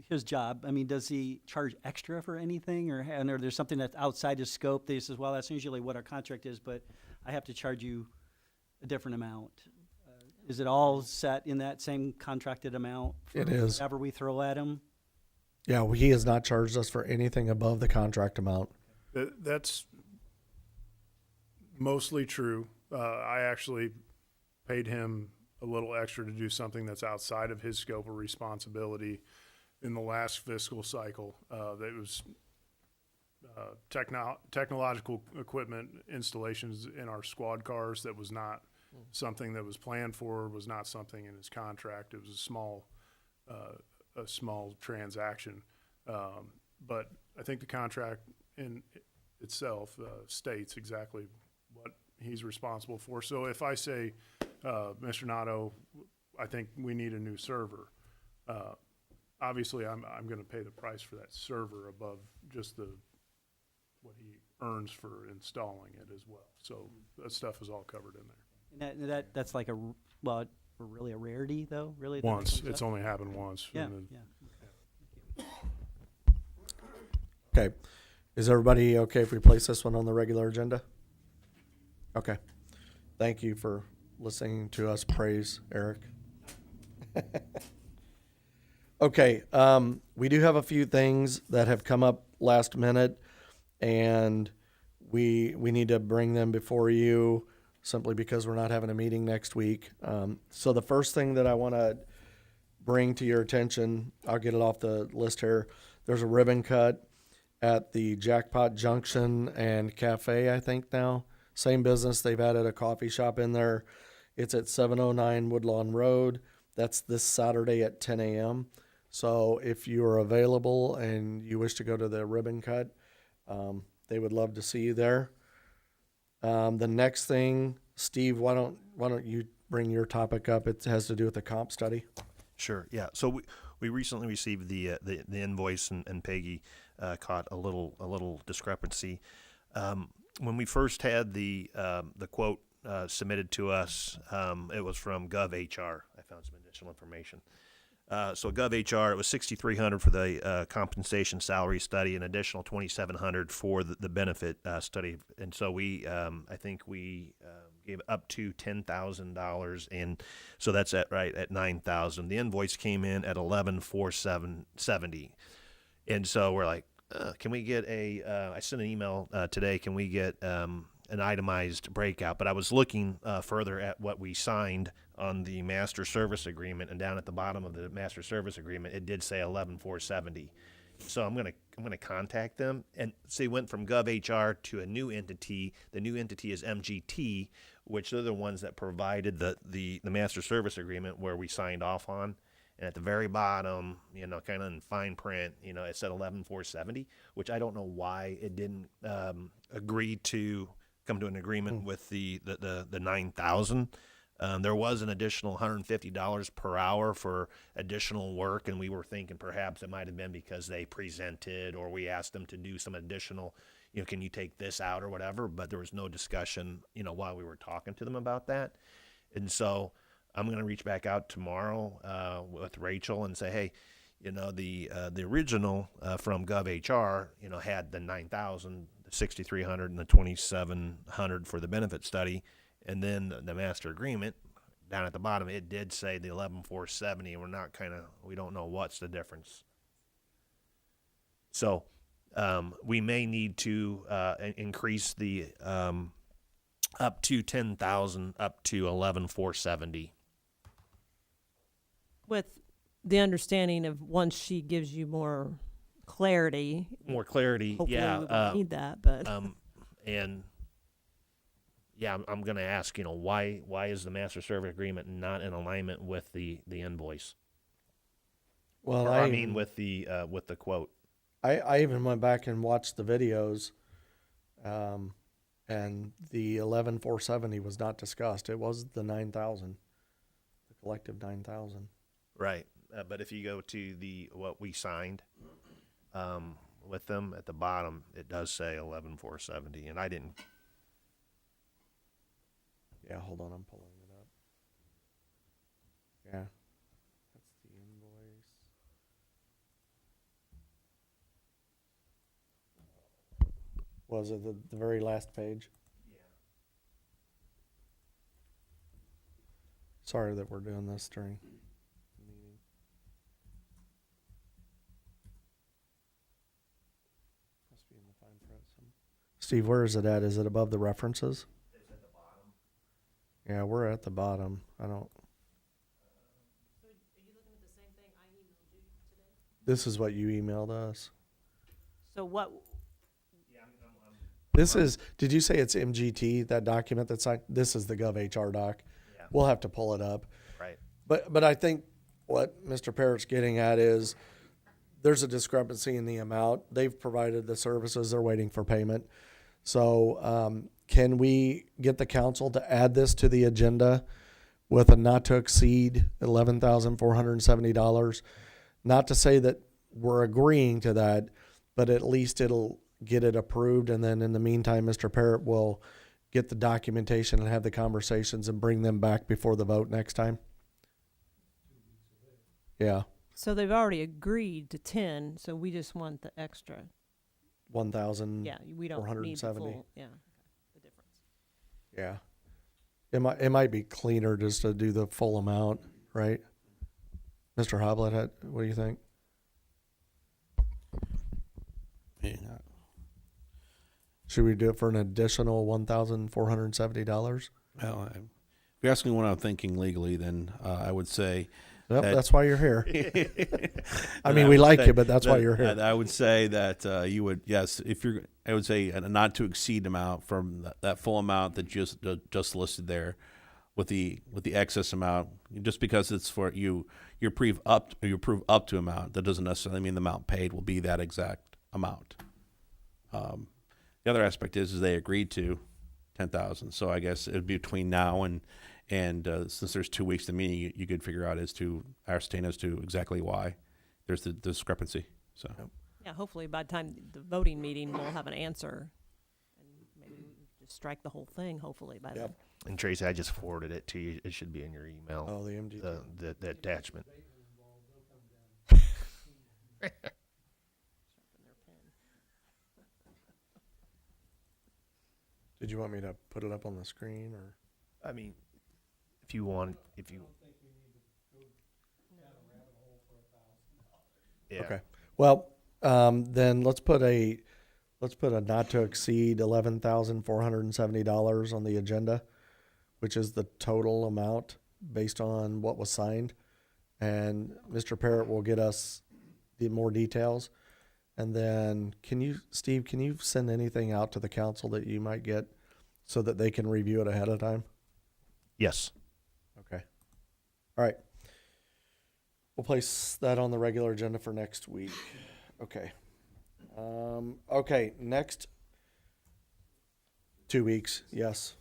his job, I mean, does he charge extra for anything, or there's something that's outside his scope that he says, well, that's usually what our contract is, but I have to charge you a different amount? Is it all set in that same contracted amount? It is. Whatever we throw at him? Yeah, well, he has not charged us for anything above the contract amount. That's mostly true. I actually paid him a little extra to do something that's outside of his scope of responsibility in the last fiscal cycle. That was technological equipment installations in our squad cars. That was not something that was planned for, was not something in his contract. It was a small transaction. But I think the contract in itself states exactly what he's responsible for. So if I say, Mr. Nato, I think we need a new server, obviously I'm going to pay the price for that server above just what he earns for installing it as well. So that stuff is all covered in there. And that's like really a rarity, though, really? that Once. comes It's up? only happened once. Yeah, And then- yeah. Okay. Is everybody okay if we place this one on the regular agenda? Okay. Thank you for listening to us praise Eric. Okay. We do have a few things that have come up last minute, and we need to bring them before you simply because we're not having a meeting next week. So the first thing that I want to bring to your attention, I'll get it off the list here. There's a ribbon cut at the Jackpot Junction and Cafe, I think now. Same business. They've added a coffee shop in there. It's at 709 Woodlawn Road. That's this Saturday at 10 a.m. So if you are available and you wish to go to the ribbon cut, They would love to see you there. The next thing, Steve, why don't you bring your topic up? It has to do with the comp study. Sure. Yeah. So we recently received the invoice, and Peggy caught a little discrepancy. When we first had the quote submitted to us, it was from GovHR. I found some additional information. So GovHR, it was $6,300 for the compensation salary study, an additional $2,700 for the benefit study, and so we, I think we gave up to $10,000, and so that's at $9,000. The invoice came in at $11,470, and so we're like, can we get I sent an email today. Can we get an itemized breakout? But I was looking further at what we signed on the master service agreement, and down at the bottom of the master service agreement, it did say $11,470. So I'm gonna contact them and say went from GovHR to a new entity. The new entity is MGT, which are the ones that provided the master service agreement where we signed off on. And at the very bottom, kind of in fine print, it said $11,470, which I don't know why it didn't agree to come to an agreement with the $9,000. There was an additional $150 per hour for additional work, and we were thinking perhaps it might have been because they presented or we asked them to do some additional, can you take this out or whatever, but there was no discussion, while we were talking to them about that. And so I'm going to reach back out tomorrow with Rachel and say, hey, the original from GovHR, had the $9,000, the $6,300, and the $2,700 for the benefit study. And then the master agreement down at the bottom, it did say the $11,470, and we don't know what's the difference. So we may need to increase the up to $10,000 up to $11,470. With the understanding of once she gives you more clarity. Hopefully we won't need that, but. And yeah, I'm going to ask, why is the master service agreement not in alignment with the invoice? Well, with the quote. I even went back and watched the videos, and the 11,470 was not discussed. It was the 9,000, the collective 9,000. Right, but if you go to what we signed with them at the bottom, it does say 11,470, and I didn't. Yeah, hold on, I'm pulling it up. Yeah, that's the invoice. Was it the very last page? Yeah. Sorry that we're doing this during the meeting. Must be in the fine print. Steve, where is it at? Is it above the references? It's at the bottom. Yeah, we're at the bottom. I don't. So are you looking at the same thing I emailed you today? This is what you emailed us. So what? This is, did you say it's MGT, that document that's signed? This is the GovHR doc. Yeah. We'll have to pull it up. Right. But I think what Mr. Parrott's getting at is there's a discrepancy in the amount. They've provided the services, they're waiting for payment. So can we get the council to add this to the agenda with a not to exceed $11,470? Not to say that we're agreeing to that, but at least it'll get it approved, and then in the meantime, Mr. Parrott will get the documentation and have the conversations and bring them back before the vote next time. Yeah, So they've already agreed to 10, so we just want the extra. 1,000. Yeah, we don't need the 470. full, yeah, the difference. Yeah, it might be cleaner just to do the full amount, right? Mr. Hoblet, what do you think? Yeah. Should we do it for an additional $1,470? Well, if you're asking me what I'm thinking legally, then I would say. Yep, that- that's why you're here. I then mean, we would like say you, but that's why that- you're here. I would say that you would, yes, I would say a not to exceed amount from that full amount that just listed there, with the excess amount. Just because it's for you approve up to amount, that doesn't necessarily mean the amount paid will be that exact amount. The other aspect is they agreed to 10,000. So I guess it'd be between now and since there's 2 weeks to meeting, you could figure out ascertain as to exactly why there's the discrepancy. So. Yeah, hopefully by the time the voting meeting, we'll have an answer. And maybe we just strike the whole thing, hopefully, by then. Yep. And Tracy, I just forwarded it to you. It should be in your email. Oh, the MDT. The attachment. Did you want me to put it up on the screen or? I mean, if you want, Yeah. Okay. Well, then let's put a not to exceed $11,470 on the agenda, which is the total amount based on what was signed. And Mr. Parrott will get us the more details. And then Steve, can you send anything out to the council that you might get so that they can review it ahead of time? Yes. Okay. All right. We'll place that on the regular agenda for next week. Okay. Okay, next 2 weeks, yes.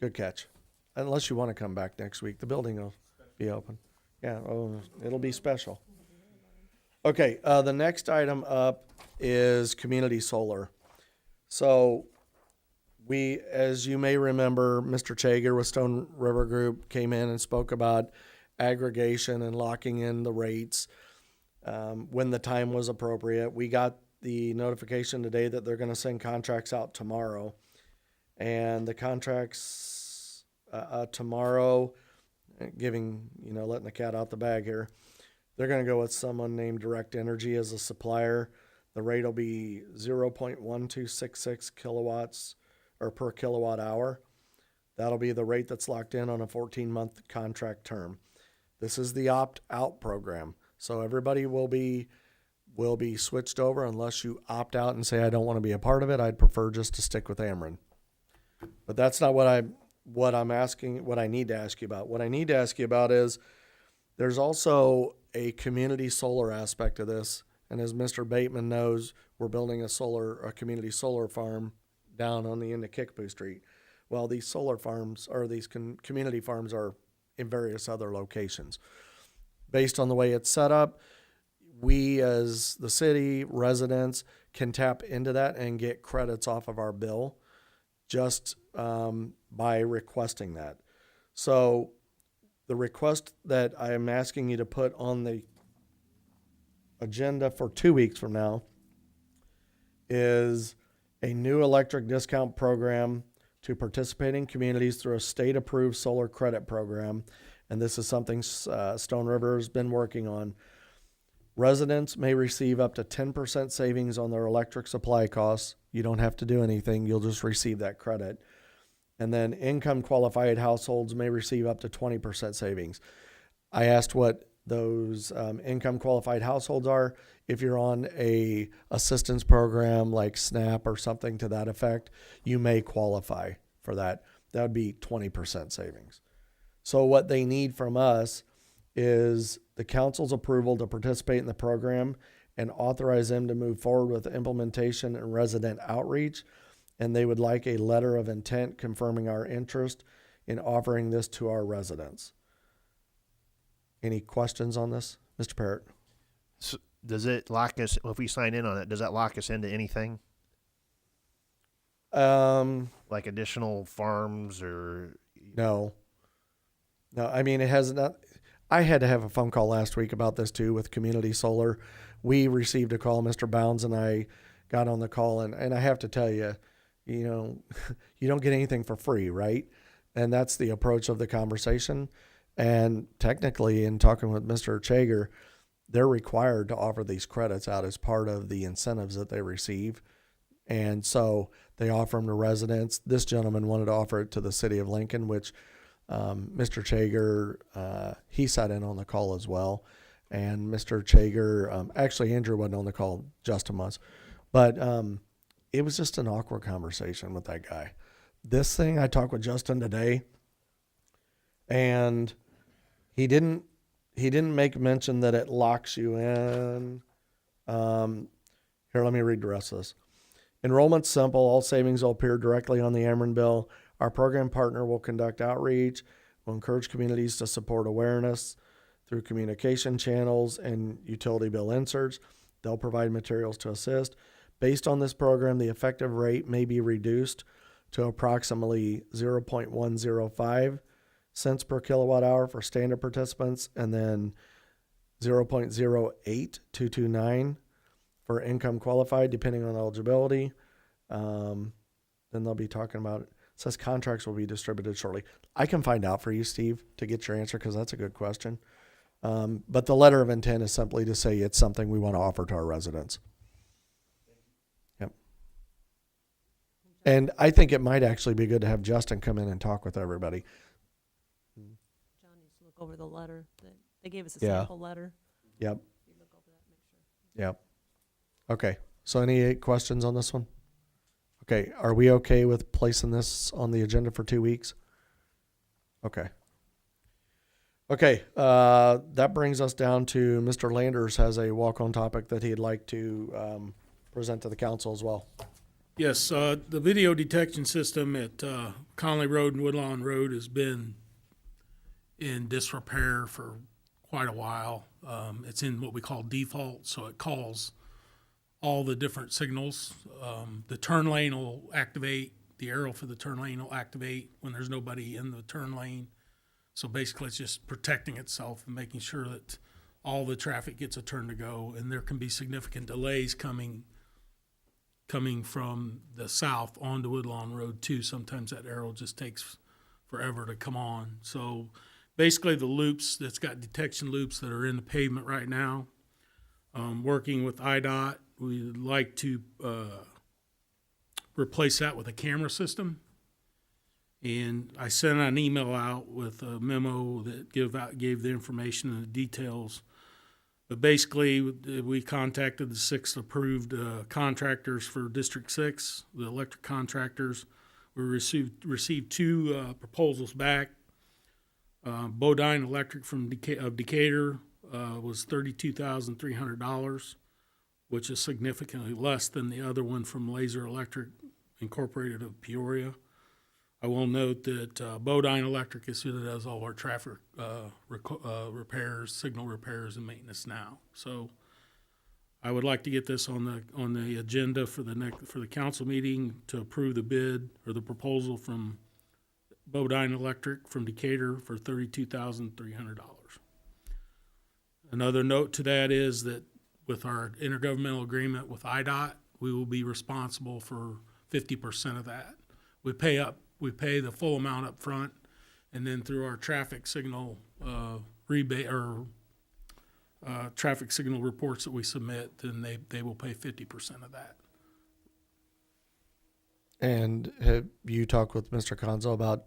Good catch. Unless you want to come back next week, the building will be open. Yeah, it'll be special. Okay, the next item up is community solar. So we, as you may remember, Mr. Chager with Stone River Group came in and spoke about aggregation and locking in the rates when the time was appropriate. We got the notification today that they're going to send contracts out tomorrow. And the contracts tomorrow, letting the cat out the bag here, they're going to go with someone named Direct Energy as a supplier. The rate will be 0.1266 kilowatts or per kilowatt hour. That'll be the rate that's locked in on a 14-month contract term. This is the opt-out program. So everybody will be switched over unless you opt out and say, I don't want to be a part of it. I'd prefer just to stick with Ameren. But that's not what I'm asking, what I need to ask you about. What I need to ask you about is there's also a community solar aspect of this. And as Mr. Bateman knows, we're building a community solar farm down on the end of Kickapoo Street. Well, these solar farms or these community farms are in various other locations. Based on the way it's set up, we as the city residents can tap into that and get credits off of our bill just by requesting that. So the request that I am asking you to put on the agenda for 2 weeks from now is a new electric discount program to participating communities through a state-approved solar credit program. And this is something Stone River has been working on. Residents may receive up to 10% savings on their electric supply costs. You don't have to do anything. You'll just receive that credit. And then income qualified households may receive up to 20% savings. I asked what those income qualified households are. If you're on a assistance program like SNAP or something to that effect, you may qualify for that. That would be 20% savings. So what they need from us is the council's approval to participate in the program and authorize them to move forward with implementation and resident outreach. And they would like a letter of intent confirming our interest in offering this to our residents. Any questions on this, Mr. Parrott? So does it lock us, if we sign in on it, does that lock us into anything? Like additional farms or? No, I mean, it has not. I had to have a phone call last week about this too with Community Solar. We received a call, Mr. Bounds and I got on the call, and I have to tell you, you don't get anything for free, right? And that's the approach of the conversation. And technically, in talking with Mr. Chager, they're required to offer these credits out as part of the incentives that they receive. And so they offer them to residents. This gentleman wanted to offer it to the city of Lincoln, which Mr. Chager, he sat in on the call as well. And Mr. Chager, actually Andrew wasn't on the call, Justin was. But it was just an awkward conversation with that guy. This thing, I talked with Justin today, and he didn't make mention that it locks you in. Here, let me read the rest of this. Enrollment's simple. All savings will appear directly on the Ameren bill. Our program partner will conduct outreach, will encourage communities to support awareness through communication channels and utility bill inserts. They'll provide materials to assist. Based on this program, the effective rate may be reduced to approximately 0.105 cents per kilowatt hour for standard participants, and then 0.08229 for income qualified, depending on eligibility. Then they'll be talking about it. It says contracts will be distributed shortly. I can find out for you, Steve, to get your answer, because that's a good question. But the letter of intent is simply to say it's something we want to offer to our residents. Yep. And I think it might actually be good to have Justin come in and talk with everybody. John needs to look over the letter. They gave us a Yeah. sample letter. Yep. You look over that, make sure. Yep. Okay. So any questions on this one? Okay. Are we okay with placing this on the agenda for 2 weeks? Okay. Okay. That brings us down to Mr. Landers has a walk-on topic that he'd like to present to the council as well. Yes, the video detection system at Conley Road and Woodlawn Road has been in disrepair for quite a while. It's in what we call default, so it calls all the different signals. The turn lane will activate, the arrow for the turn lane will activate when there's nobody in the turn lane. So basically, it's just protecting itself and making sure that all the traffic gets a turn to go, and there can be significant delays coming from the south onto Woodlawn Road too. Sometimes that arrow just takes forever to come on. So basically the loops, that's got detection loops that are in the pavement right now. Working with IDOT, we'd like to replace that with a camera system. And I sent an email out with a memo that gave the information and the details. But basically, we contacted the 6 approved contractors for District 6, the electric contractors. We received 2 proposals back. Bodine Electric from Decatur was $32,300, which is significantly less than the other one from Laser Electric Incorporated of Peoria. I will note that Bodine Electric is who does all our traffic repairs, signal repairs, and maintenance now. So I would like to get this on the agenda for the council meeting to approve the bid or the proposal from Bodine Electric from Decatur for $32,300. Another note to that is that with our intergovernmental agreement with IDOT, we will be responsible for 50% of that. We pay the full amount up front, and then through our traffic signal rebate or traffic signal reports that we submit, then they will pay 50% of that. And have you talked with Mr. Conzo about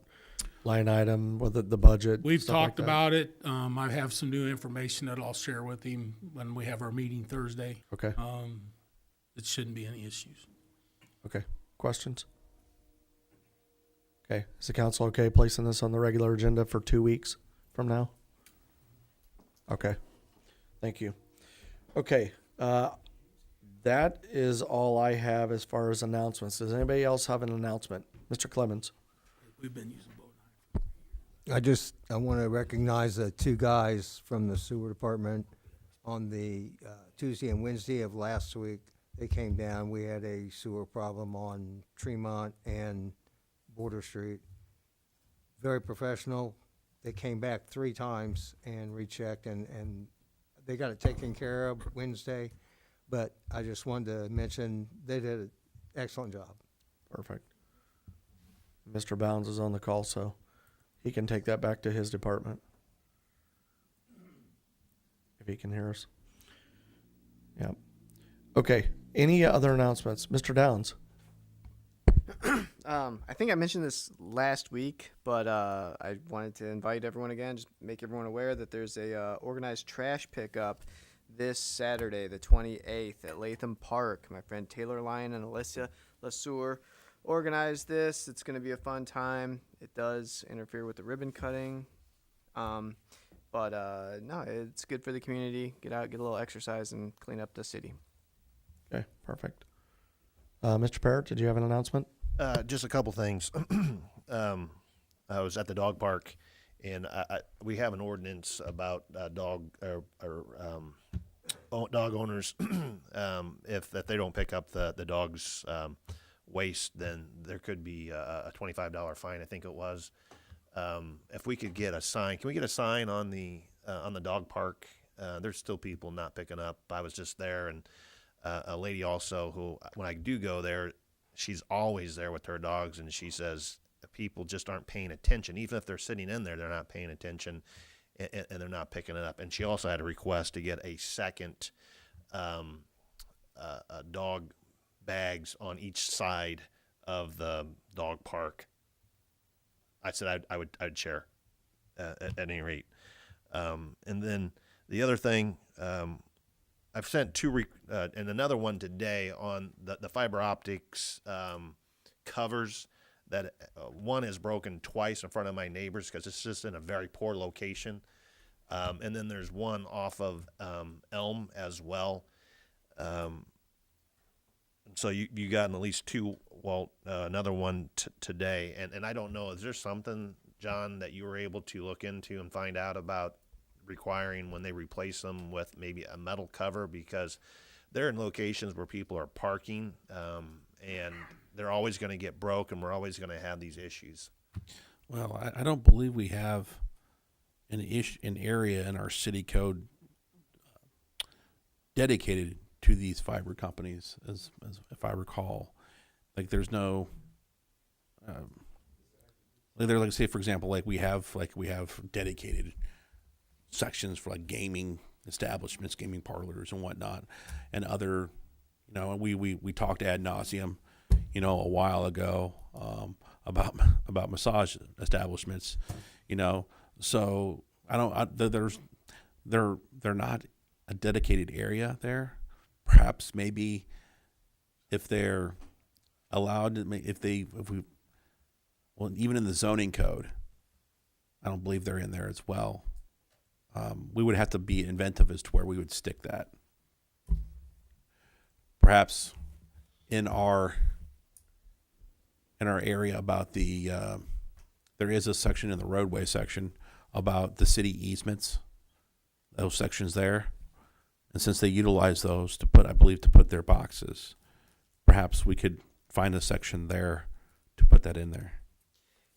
line item, with the budget? We've stuff like talked that? about it. I have some new information that I'll share with him when we have our meeting Thursday. Okay. It shouldn't be any issues. Okay. Questions? Okay. Is the council okay placing this on the regular agenda for 2 weeks from now? Okay. Thank you. Okay. That is all I have as far as announcements. Does anybody else have an announcement? Mr. Clemens? We've been using Bodine. I want to recognize the 2 guys from the sewer department on the Tuesday and Wednesday of last week. They came down. We had a sewer problem on Tremont and Border Street. Very professional. They came back 3 times and rechecked, and they got it taken care of Wednesday. But I just wanted to mention they did an excellent job. Perfect. Mr. Bounds is on the call, so he can take that back to his department. If he can hear us. Yep. Okay. Any other announcements? Mr. Downs? I think I mentioned this last week, but I wanted to invite everyone again, just make everyone aware that there's a organized trash pickup this Saturday, the 28th, at Latham Park. My friend Taylor Lyon and Alyssa LaSour organized this. It's going to be a fun time. It does interfere with the ribbon cutting, but no, it's good for the community. Get out, get a little exercise, and clean up the city. Okay, perfect. Mr. Parrott, did you have an announcement? Just a couple things. I was at the dog park, and we have an ordinance about dog owners. If they don't pick up the dog's waste, then there could be a $25 fine. I think it was. If we could get a sign, can we get a sign on the dog park? There's still people not picking up. I was just there, and a lady also who, when I do go there, she's always there with her dogs, and she says people just aren't paying attention. Even if they're sitting in there, they're not paying attention, and they're not picking it up. And she also had a request to get a second dog bags on each side of the dog park. I said I'd share at any rate. And then the other thing, I've sent two and another one today on the fiber optics covers that one is broken twice in front of my neighbors because it's just in a very poor location. And then there's one off of Elm as well. So you got at least two, another one today. And I don't know, is there something, John, that you were able to look into and find out about requiring when they replace them with maybe a metal cover? Because they're in locations where people are parking, and they're always going to get broke, and we're always going to have these issues. Well, I don't believe we have an area in our city code dedicated to these fiber companies, as if I recall. Like there's no, like say for example, like we have dedicated sections for like gaming establishments, gaming parlors and whatnot, and other, and we talked ad nauseum, a while ago about massage establishments, so they're not a dedicated area there. Perhaps maybe if they're allowed to, even in the zoning code, I don't believe they're in there as well. We would have to be inventive as to where we would stick that. Perhaps in our area about there is a section in the roadway section about the city easements, those sections there. And since they utilize those to put their boxes, perhaps we could find a section there to put that in there.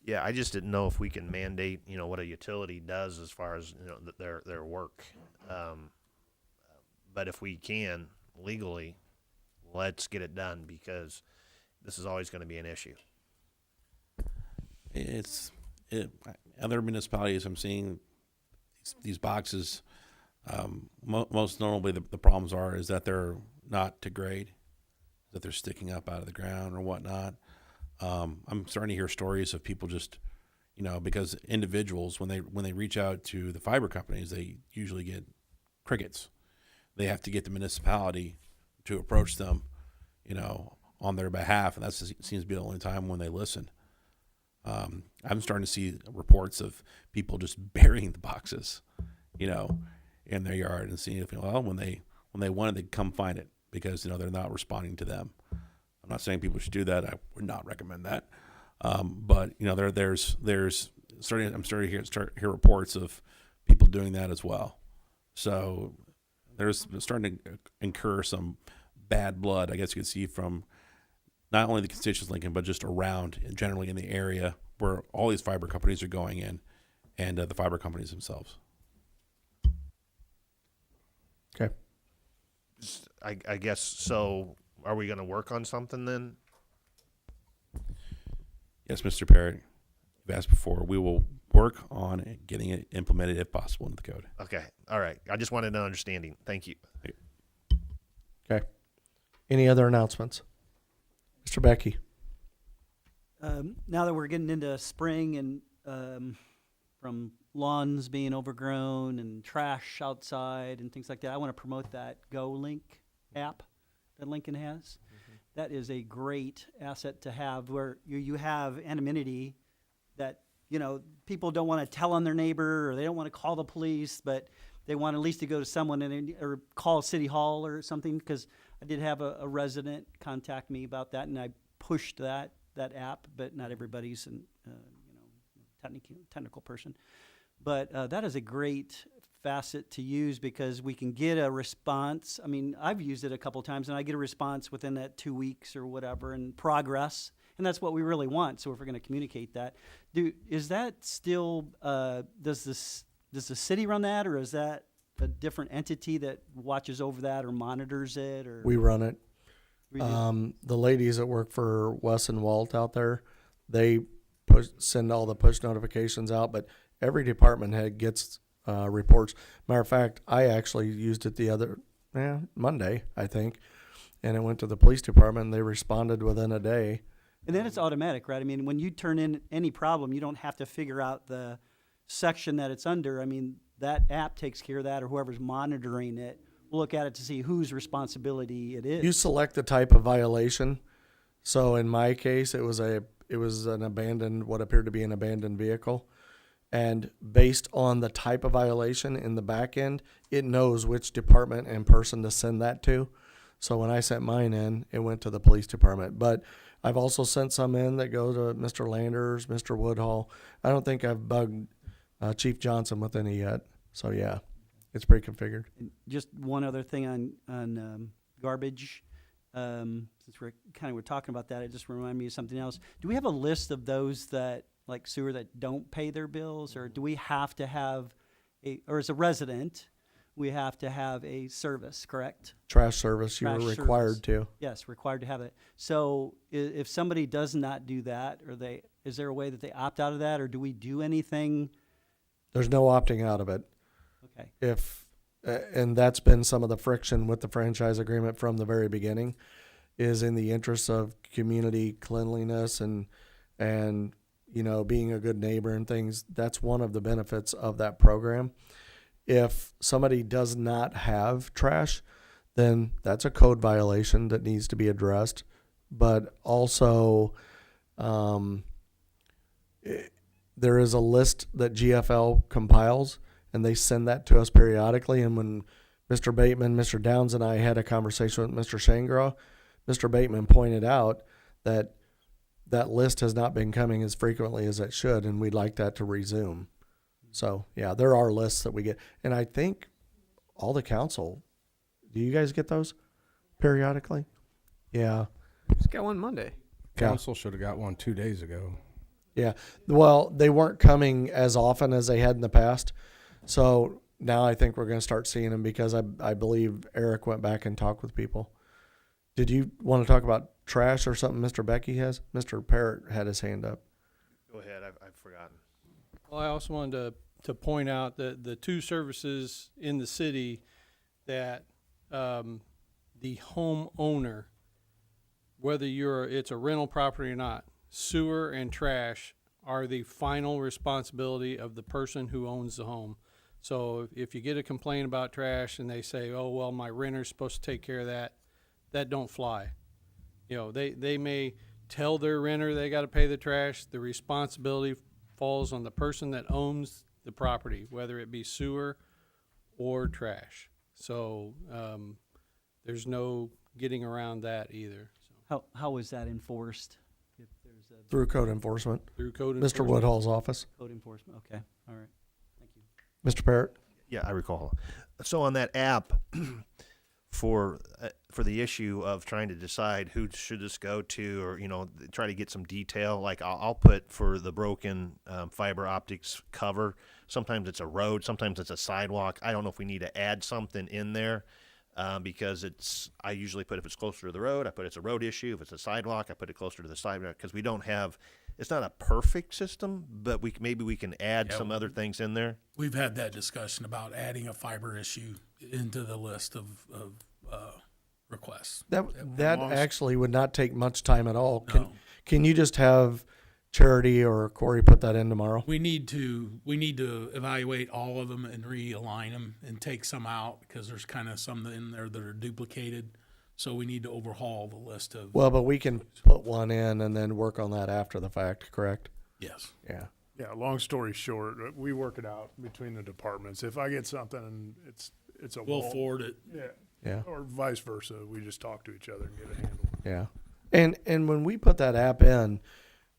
Yeah, I just didn't know if we can mandate, what a utility does as far as their work. But if we can legally, let's get it done, because this is always going to be an issue. Other municipalities, I'm seeing these boxes. Most normally, the problems is that they're not to grade, that they're sticking up out of the ground or whatnot. I'm starting to hear stories of people just, because individuals, when they reach out to the fiber companies, they usually get crickets. They have to get the municipality to approach them, on their behalf, and that seems to be the only time when they listen. I'm starting to see reports of people just burying the boxes, in their yard, and seeing if when they want it, they come find it, because they're not responding to them. I'm not saying people should do that. I would not recommend that. But I'm starting to hear reports of people doing that as well. So there's starting to incur some bad blood, I guess you could see, from not only the constituents of Lincoln, but just around and generally in the area where all these fiber companies are going in, and the fiber companies themselves. Okay. I guess so. Are we going to work on something then? Yes, Mr. Parrott, you've asked before. We will work on getting it implemented if possible into the code. Okay. All right. I just wanted an understanding. Thank you. Okay. Any other announcements? Mr. Becky. Now that we're getting into spring and from lawns being overgrown and trash outside and things like that, I want to promote that GoLink app that Lincoln has. Mm-hmm. That is a great asset to have, where you have anonymity that, people don't want to tell on their neighbor, or they don't want to call the police, but they want at least to go to someone or call City Hall or something, because I did have a resident contact me about that, and I pushed that app, but not everybody's an technical person. But that is a great facet to use because we can get a response. I mean, I've used it a couple times, and I get a response within that 2 weeks or whatever, and progress. And that's what we really want. So if we're going to communicate that, is that still does the city run that, or is that a different entity that watches over that or monitors it? Or We run it. We do? The ladies that work for Wes and Walt out there, they send all the push notifications out, but every department head gets reports. Matter of fact, I actually used it the other Monday, I think, and it went to the police department, and they responded within a day. And then it's automatic, right? I mean, when you turn in any problem, you don't have to figure out the section that it's under. I mean, that app takes care of that, or whoever's monitoring it will look at it to see whose responsibility it is. You select the type of violation. So in my case, it was an abandoned, what appeared to be an abandoned vehicle. And based on the type of violation in the back end, it knows which department and person to send that to. So when I sent mine in, it went to the police department. But I've also sent some in that go to Mr. Landers, Mr. Woodhull. I don't think I've bugged Chief Johnson with any yet. So yeah, it's pre-configured. And just one other thing on garbage. Since we're talking about that, it just reminded me of something else. Do we have a list of those that, like sewer, that don't pay their bills, or do we have to have or as a resident, we have to have a service, correct? Trash service, you Trash were required service. to. Yes, required to have it. So if somebody does not do that, is there a way that they opt out of that, or do we do anything? There's no opting out of it. Okay. And that's been some of the friction with the franchise agreement from the very beginning, is in the interest of community cleanliness and being a good neighbor and things. That's one of the benefits of that program. If somebody does not have trash, then that's a code violation that needs to be addressed. But also, there is a list that GFL compiles, and they send that to us periodically. And when Mr. Bateman, Mr. Downs, and I had a conversation with Mr. Shangraw, Mr. Bateman pointed out that that list has not been coming as frequently as it should, and we'd like that to resume. So, yeah, there are lists that we get. And I think all the council, do you guys get those periodically? Yeah. Just got one Monday. Council should have got one 2 days ago. Yeah. Well, they weren't coming as often as they had in the past. So now I think we're going to start seeing them because I believe Eric went back and talked with people. Did you want to talk about trash or something Mr. Becky has? Mr. Parrott had his hand up. Go ahead. I've forgotten. Well, I also wanted to point out that the two services in the city that the homeowner, whether it's a rental property or not, sewer and trash are the final responsibility of the person who owns the home. So if you get a complaint about trash and they say, oh, well, my renter's supposed to take care of that, that don't fly. They may tell their renter they got to pay the trash. The responsibility falls on the person that owns the property, whether it be sewer or trash. So there's no getting around that either. So. How is that enforced? If there's Through code enforcement. Through code Mr. enforcement. Woodhull's office. code enforcement? Okay, all right. Thank you. Mr. Parrott? Yeah, I recall. So on that app, for the issue of trying to decide who should this go to, or try to get some detail, like I'll put for the broken fiber optics cover. Sometimes it's a road, sometimes it's a sidewalk. I don't know if we need to add something in there because I usually put if it's closer to the road, I put it's a road issue. If it's a sidewalk, I put it closer to the sidewalk because we don't have. It's not a perfect system, but maybe we can add some other things in there. We've had that discussion about adding a fiber issue into the list of requests. That actually would not take much time at all. No. Can you just have Charity or Corey put that in tomorrow? We need to evaluate all of them and realign them and take some out because there's kind of some in there that are duplicated. So we need to overhaul the list of. Well, but we can put one in and then work on that after the fact, correct? Yes. Yeah. Yeah, long story short, we work it out between the departments. If I get something and it's a We'll Walt- forward it. Yeah, Yeah. Or vice versa, we just talk to each other and get it handled. Yeah. And when we put that app in,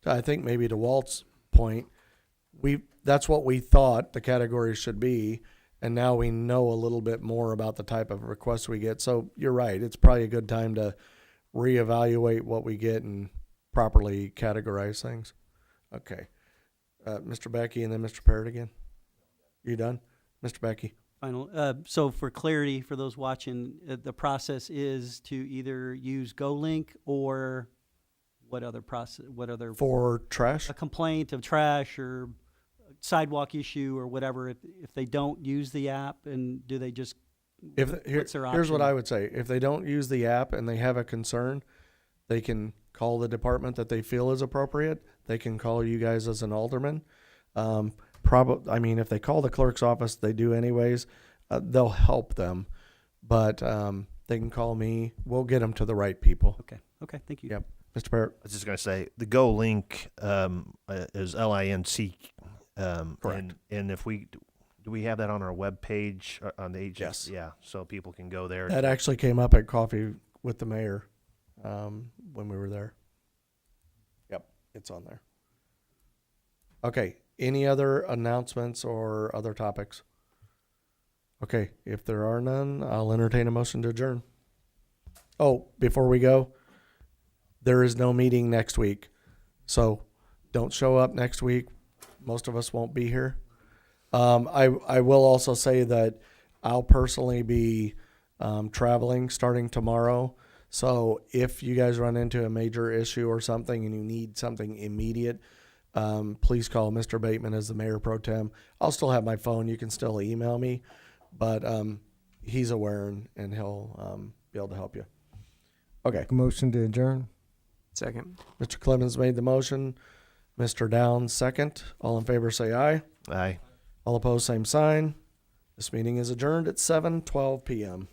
I think maybe to Walt's point, that's what we thought the categories should be, and now we know a little bit more about the type of requests we get. So you're right, it's probably a good time to reevaluate what we get and properly categorize things. Okay. Mr. Becky and then Mr. Parrott again. You done? Mr. Becky? Final. So for clarity, for those watching, the process is to either use GoLink or what other process? What other? For trash? A complaint of trash or sidewalk issue or whatever. If they don't use the app, and do they just? What's their option? Here's what I would say. If they don't use the app and they have a concern, they can call the department that they feel is appropriate. They can call you guys as an alderman. I mean, if they call the clerk's office, they do anyways. They'll help them, but they can call me. We'll get them to the right people. Okay. Okay. Thank you. Yep. Mr. Parrott? I was just going to say the Go Link is LINC. Correct. And if do we have that on our web page on the agency? Yes. Yeah, so people can go there. That actually came up at Coffee with the Mayor when we were there. Yep, it's on there. Okay, any other announcements or other topics? Okay, if there are none, I'll entertain a motion to adjourn. Oh, before we go, there is no meeting next week, so don't show up next week. Most of us won't be here. I will also say that I'll personally be traveling starting tomorrow. So if you guys run into a major issue or something and you need something immediate, please call Mr. Bateman as the mayor pro tem. I'll still have my phone. You can still email me, but he's aware and he'll be able to help you. Okay. Motion to adjourn? Second. Mr. Clemens made the motion. Mr. Downs second. All in favor say aye. Aye. All opposed, same sign. This meeting is adjourned at 7:12 p.m.